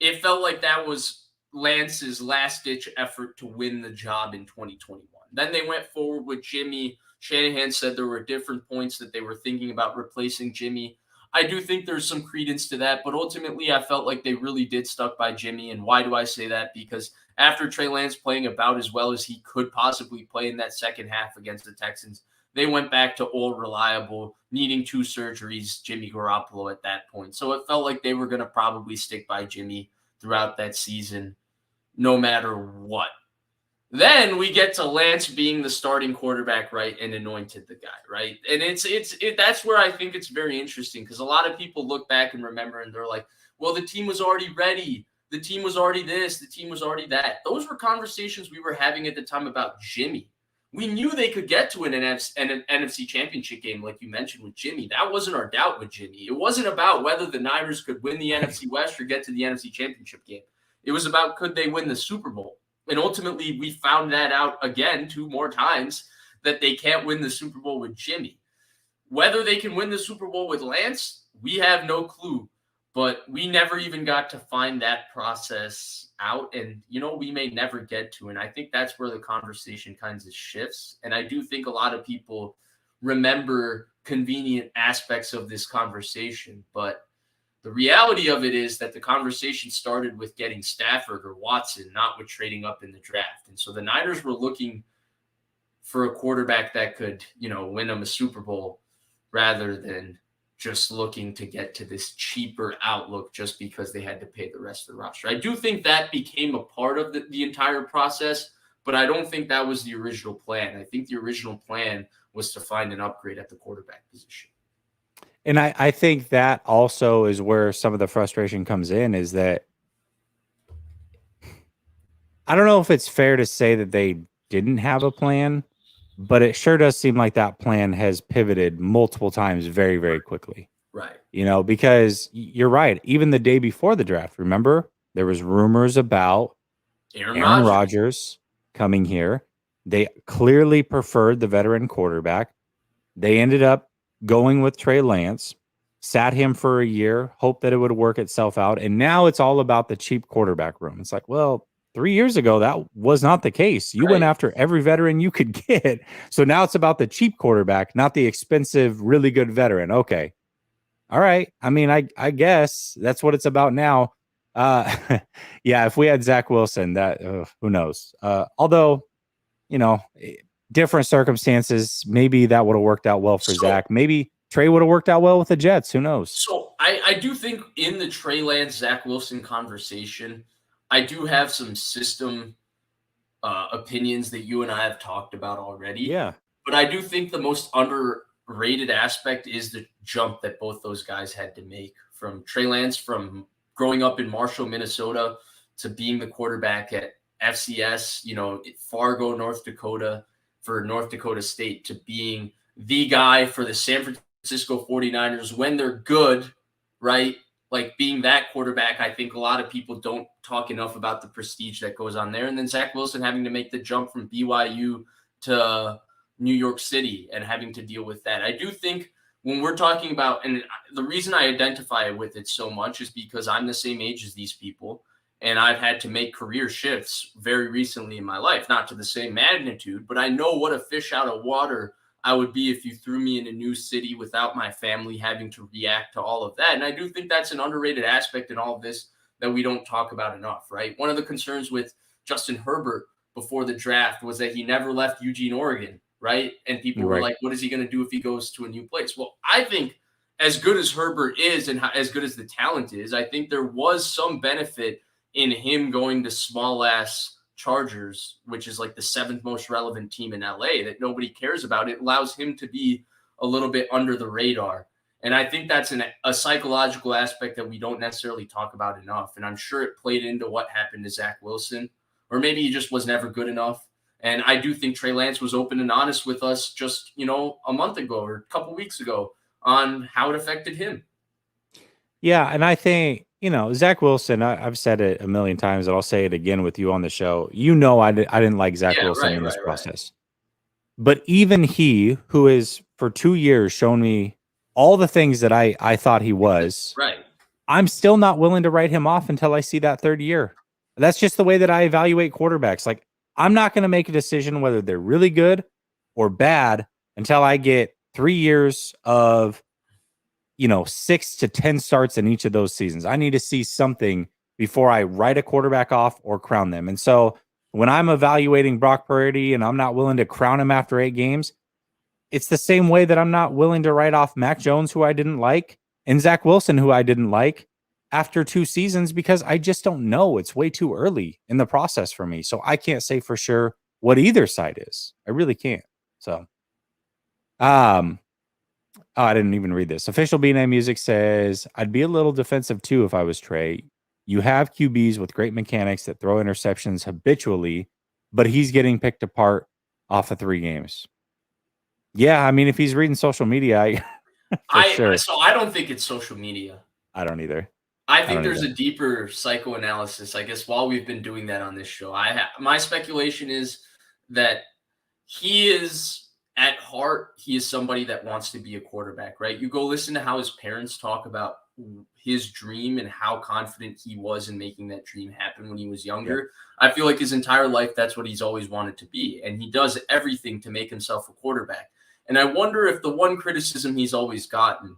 it felt like that was Lance's last-ditch effort to win the job in 2021. Then they went forward with Jimmy. Shanahan said there were different points that they were thinking about replacing Jimmy. I do think there's some credence to that, but ultimately I felt like they really did stuck by Jimmy. And why do I say that? Because after Trey Lance playing about as well as he could possibly play in that second half against the Texans, they went back to old reliable, needing 2 surgeries, Jimmy Garoppolo at that point. So it felt like they were going to probably stick by Jimmy throughout that season, no matter what. Then we get to Lance being the starting quarterback, right, and anointed the guy, right? And that's where I think it's very interesting, because a lot of people look back and remember and they're like, well, the team was already ready. The team was already this. The team was already that. Those were conversations we were having at the time about Jimmy. We knew they could get to an NFC championship game, like you mentioned with Jimmy. That wasn't our doubt with Jimmy. It wasn't about whether the Niners could win the NFC West or get to the NFC championship game. It was about, could they win the Super Bowl? And ultimately, we found that out again 2 more times, that they can't win the Super Bowl with Jimmy. Whether they can win the Super Bowl with Lance, we have no clue. But we never even got to find that process out. And, we may never get to. And I think that's where the conversation kind of shifts. And I do think a lot of people remember convenient aspects of this conversation. But the reality of it is that the conversation started with getting Stafford or Watson, not with trading up in the draft. And so the Niners were looking for a quarterback that could, win them a Super Bowl, rather than just looking to get to this cheaper outlook just because they had to pay the rest of the roster. I do think that became a part of the entire process, but I don't think that was the original plan. I think the original plan was to find an upgrade at the quarterback position. And I think that also is where some of the frustration comes in, is that I don't know if it's fair to say that they didn't have a plan, but it sure does seem like that plan has pivoted multiple times very, very quickly. Right. Because you're right. Even the day before the draft, remember, there was rumors about Aaron Rodgers coming here. They clearly preferred the veteran quarterback. They ended up going with Trey Lance, sat him for a year, hoped that it would work itself out. And now it's all about the cheap quarterback room. It's like, well, 3 years ago, that was not the case. You went after every veteran you could get. So now it's about the cheap quarterback, not the expensive, really good veteran. Okay. All right. I mean, I guess that's what it's about now. Yeah, if we had Zach Wilson, that who knows? Although, different circumstances, maybe that would have worked out well for Zach. Maybe Trey would have worked out well with the Jets. Who knows? So I do think in the Trey Lance, Zach Wilson conversation, I do have some system opinions that you and I have talked about already. Yeah. But I do think the most underrated aspect is the jump that both those guys had to make, from Trey Lance, from growing up in Marshall, Minnesota, to being the quarterback at FCS, Fargo, North Dakota, for North Dakota State, to being the guy for the San Francisco 49ers when they're good, right? Like being that quarterback. I think a lot of people don't talk enough about the prestige that goes on there. And then Zach Wilson having to make the jump from BYU to New York City and having to deal with that. I do think when we're talking about, and the reason I identify with it so much is because I'm the same age as these people, and I've had to make career shifts very recently in my life, not to the same magnitude, but I know what a fish out of water I would be if you threw me in a new city without my family having to react to all of that. And I do think that's an underrated aspect in all of this that we don't talk about enough, right? One of the concerns with Justin Herbert before the draft was that he never left Eugene, Oregon, right? And people were like, what is he going to do if he goes to a new place? Well, I think as good as Herbert is and as good as the talent is, I think there was some benefit in him going to small-ass Chargers, which is like the 7th most relevant team in LA that nobody cares about. It allows him to be a little bit under the radar. And I think that's a psychological aspect that we don't necessarily talk about enough. And I'm sure it played into what happened to Zach Wilson, or maybe he just was never good enough. And I do think Trey Lance was open and honest with us just, a month ago or a couple weeks ago on how it affected him. Yeah, and I think, Zach Wilson, I've said it a million times, and I'll say it again with you on the show. I didn't like Zach Yeah, Wilson right, in this right, right. process. But even he, who is for 2 years shown me all the things that I thought he was, Right. I'm still not willing to write him off until I see that third year. That's just the way that I evaluate quarterbacks. Like, I'm not going to make a decision whether they're really good or bad until I get 3 years of 6 to 10 starts in each of those seasons. I need to see something before I write a quarterback off or crown them. And so when I'm evaluating Brock Purdy and I'm not willing to crown him after 8 games, it's the same way that I'm not willing to write off Mac Jones, who I didn't like, and Zach Wilson, who I didn't like after 2 seasons, because I just don't know. It's way too early in the process for me. So I can't say for sure what either side is. I really can't. So, oh, I didn't even read this. Official B-Name Music says, I'd be a little defensive too if I was Trey. You have QBs with great mechanics that throw interceptions habitually, but he's getting picked apart off of 3 games. Yeah, I mean, if he's reading social media, for sure. So I don't think it's social media. I don't either. I think there's a deeper psychoanalysis. I guess while we've been doing that on this show, my speculation is that he is at heart, he is somebody that wants to be a quarterback, right? You go listen to how his parents talk about his dream and how confident he was in making that dream happen when he was younger. Yep. I feel like his entire life, that's what he's always wanted to be. And he does everything to make himself a quarterback. And I wonder if the one criticism he's always gotten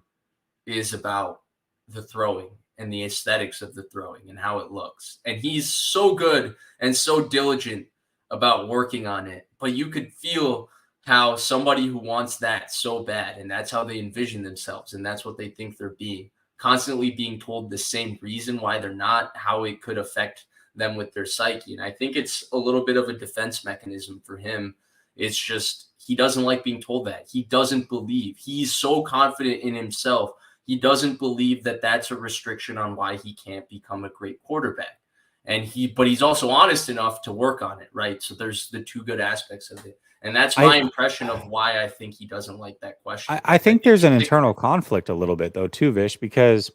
is about the throwing and the aesthetics of the throwing and how it looks. And he's so good and so diligent about working on it. But you could feel how somebody who wants that so bad, and that's how they envision themselves, and that's what they think they're being, constantly being told the same reason why they're not, how it could affect them with their psyche. And I think it's a little bit of a defense mechanism for him. It's just he doesn't like being told that. He doesn't believe. He's so confident in himself. He doesn't believe that that's a restriction on why he can't become a great quarterback. But he's also honest enough to work on it, right? So there's the two good aspects of it. And that's my impression of why I think he doesn't like that question. I think there's an internal conflict a little bit, though, too, Vish, because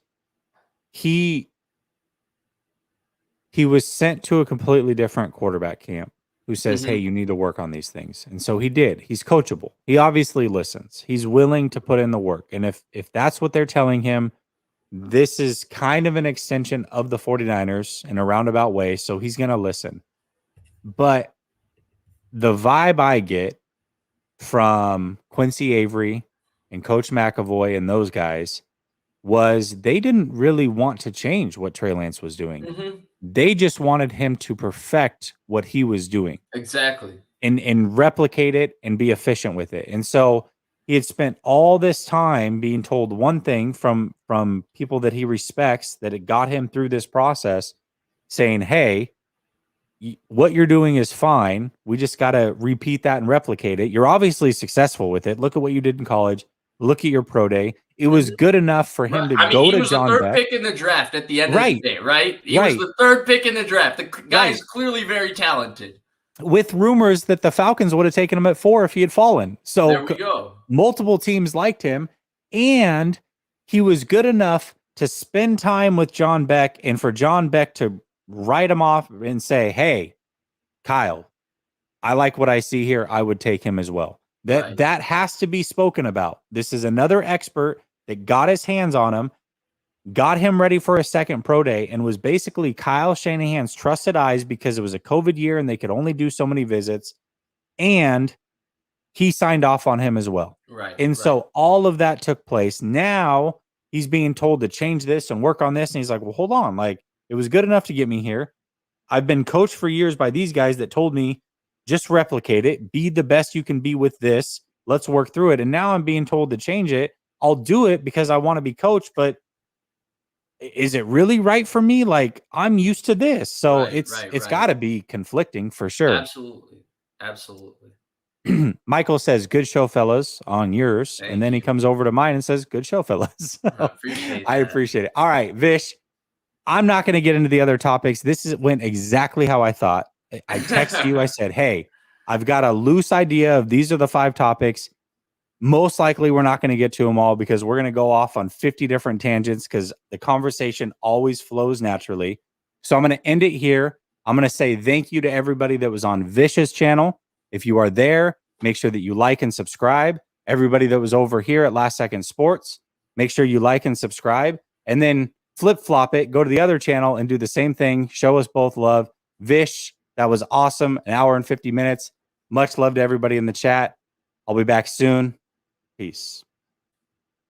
he was sent to a completely different quarterback camp who says, hey, you need to work on these things. And so he did. He's coachable. He obviously listens. He's willing to put in the work. And if that's what they're telling him, this is kind of an extension of the 49ers in a roundabout way. So he's going to listen. But the vibe I get from Quincy Avery and Coach McAvoy and those guys was they didn't really want to change what Trey Lance was doing. They just wanted him to perfect what he was doing. Exactly. And replicate it and be efficient with it. And so he had spent all this time being told one thing from people that he respects, that it got him through this process, saying, hey, what you're doing is fine. We just got to repeat that and replicate it. You're obviously successful with it. Look at what you did in college. Look at your pro day. It was good enough for him to go to John Beck. He was the third pick in the draft at the end of the day, right? He was the third pick in the draft. The guy is clearly very talented. With rumors that the Falcons would have taken him at 4 if he had fallen. So there we go. Multiple teams liked him, and he was good enough to spend time with John Beck, and for John Beck to write him off and say, hey, Kyle, I like what I see here. I would take him as well. That has to be spoken about. This is another expert that got his hands on him, got him ready for a second pro day, and was basically Kyle Shanahan's trusted eyes because it was a COVID year and they could only do so many visits. And he signed off on him as well. And so all of that took place. Now he's being told to change this and work on this. And he's like, well, hold on. Like, it was good enough to get me here. I've been coached for years by these guys that told me, just replicate it. Be the best you can be with this. Let's work through it. And now I'm being told to change it. I'll do it because I want to be coached, but is it really right for me? Like, I'm used to this. So it's got to be conflicting for sure. Absolutely. Michael says, good show, fellas, on yours. And then he comes over to mine and says, good show, fellas. I appreciate it. All right, Vish, I'm not going to get into the other topics. Went exactly how I thought. I texted you. I said, hey, I've got a loose idea of these are the 5 topics. Most likely, we're not going to get to them all because we're going to go off on 50 different tangents because the conversation always flows naturally. So I'm going to end it here. I'm going to say thank you to everybody that was on Vish's channel. If you are there, make sure that you like and subscribe. Everybody that was over here at Last Second Sports, make sure you like and subscribe. And then flip-flop it, go to the other channel and do the same thing. Show us both love. Vish, that was awesome. An hour and 50 minutes. Much love to everybody in the chat. I'll be back soon. Peace.